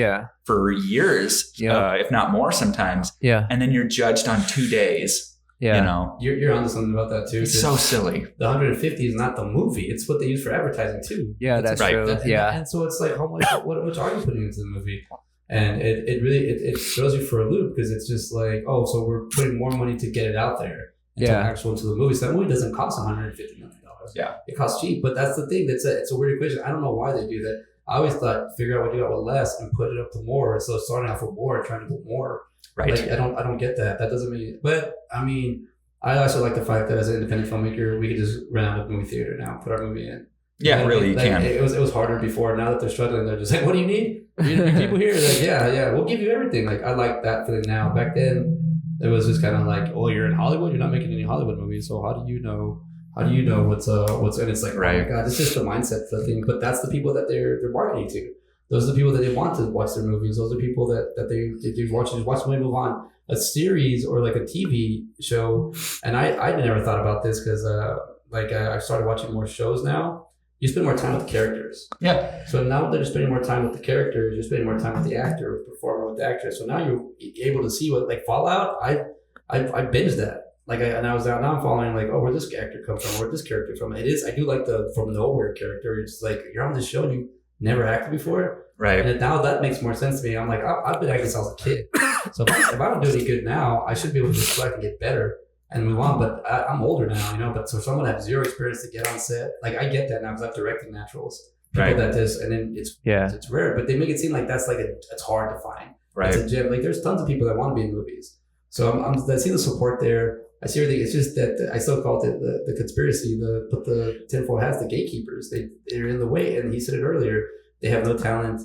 for years, if not more sometimes. Yeah. And then you're judged on 2 days. Yeah. You know,
you're onto something about that too.
It's so silly.
The 150 is not the movie. It's what they use for advertising too.
Yeah, that's true.
And so it's like, how much are you putting into the movie? And it really throws you for a loop because it's just like, oh, so we're putting more money to get it out there. Into the movie. So that movie doesn't cost $150 million. Yeah, it costs cheap, but that's the thing. It's a weird equation. I don't know why they do that. I always thought figure out what you got with less and put it up to more. So starting off with more, trying to go more. Right. Like, I don't get that. That doesn't mean. But I mean, I also like the fact that as an independent filmmaker, we could just rent out a movie theater now, put our movie in.
Yeah, and really, you can.
It was harder before. Now that they're struggling, they're just like, "What do you need? You need people here." Like, yeah, we'll give you everything. Like, I like that feeling now. Back then, it was just kind of like, "Oh, you're in Hollywood. You're not making any Hollywood movies, so how do you know?" what's and it's like, right. Oh my God, it's just the mindset thing. But that's the people that they're marketing to. Those are the people that they want to watch their movies. Those are people that they watch the movie, move on. A series or like a TV show. And I never thought about this because I started watching more shows now. You spend more time with the characters. Yeah. So now that you're spending more time with the characters, you're spending more time with the actor, with the performer, with the actress. So now you're able to see what, like Fallout, I binged that. and I was now I'm following like, oh, where this actor come from, where this character from. It is, I do like the from nowhere character. It's like you're on this show and you never acted before,
Right.
and now that makes more sense to me. I'm like, I've been acting since I was a kid, so if I don't do any good now, I should be able to reflect and get better and move on. But I'm older now, you know. But so someone have zero experience to get on set, like I get that now because I've directed naturals. People
Right.
that this, and then it's rare, but they make it seem like that's like it's hard to find.
Right.
It's a gem. Like there's tons of people that want to be in movies. So I see the support there. I see everything. It's just that I still call it the conspiracy. But the tinfoil hats, the gatekeepers. They're in the way. And he said it earlier. They have no talent.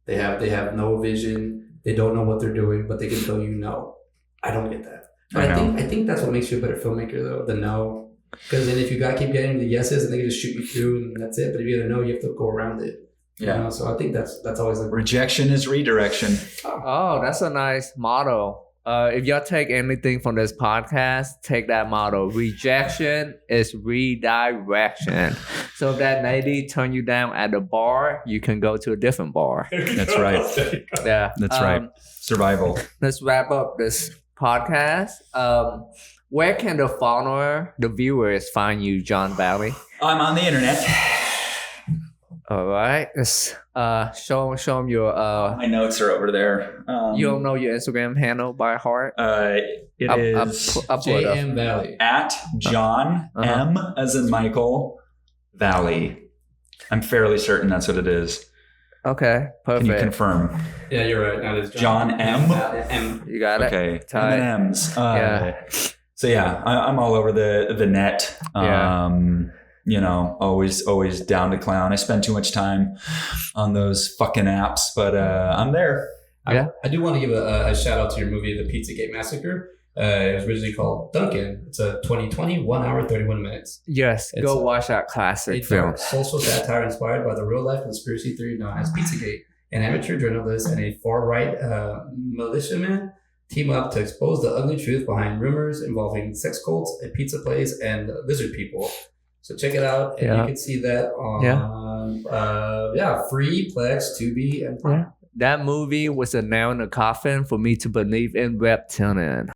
They have no vision. They don't know what they're doing, but they can tell you no. I don't get that. But I think that's what makes you a better filmmaker, though. The no. Because then if you keep getting the yeses, and they can just shoot you through, and that's it. But if you get a no, you have to go around it.
Yeah.
You know? So I think that's always like
Rejection is redirection.
Oh, that's a nice motto. If y'all take anything from this podcast, take that motto. Rejection is redirection. So if that lady turn you down at the bar, you can go to a different bar.
That's right.
Yeah,
That's right. Survival.
Let's wrap up this podcast. Where can the viewers find you, John Valley?
I'm on the internet.
All right, let's show them your
My notes are over there.
you don't know your Instagram handle by heart?
It is
I'll pull it up.
JM Valley.
at John M as in Michael Valley. I'm fairly certain that's what it is.
Okay,
Can you
perfect.
confirm?
Yeah, you're right. That is
John M?
M.
You got it.
Okay.
Tight.
M&Ms.
Yeah.
So yeah, I'm all over the net.
Yeah.
You know, always down to clown. I spend too much time on those fucking apps, but I'm there.
Yeah.
I do want to give a shout out to your movie, The Pizzagate Massacre. It was originally called Duncan. It's a 2020, 1 hour, 31 minutes.
Yes,
It's
go watch that classic film.
Social satire inspired by the real-life conspiracy theory known as Pizzagate. An amateur journalist and a far-right militiaman team up to expose the ugly truth behind rumors involving sex cults, a pizza place, and lizard people. So check it out, and you can see that on Free, Plex, Tubi, and Prime.
That movie was a nail in the coffin for me to believe in reptilian.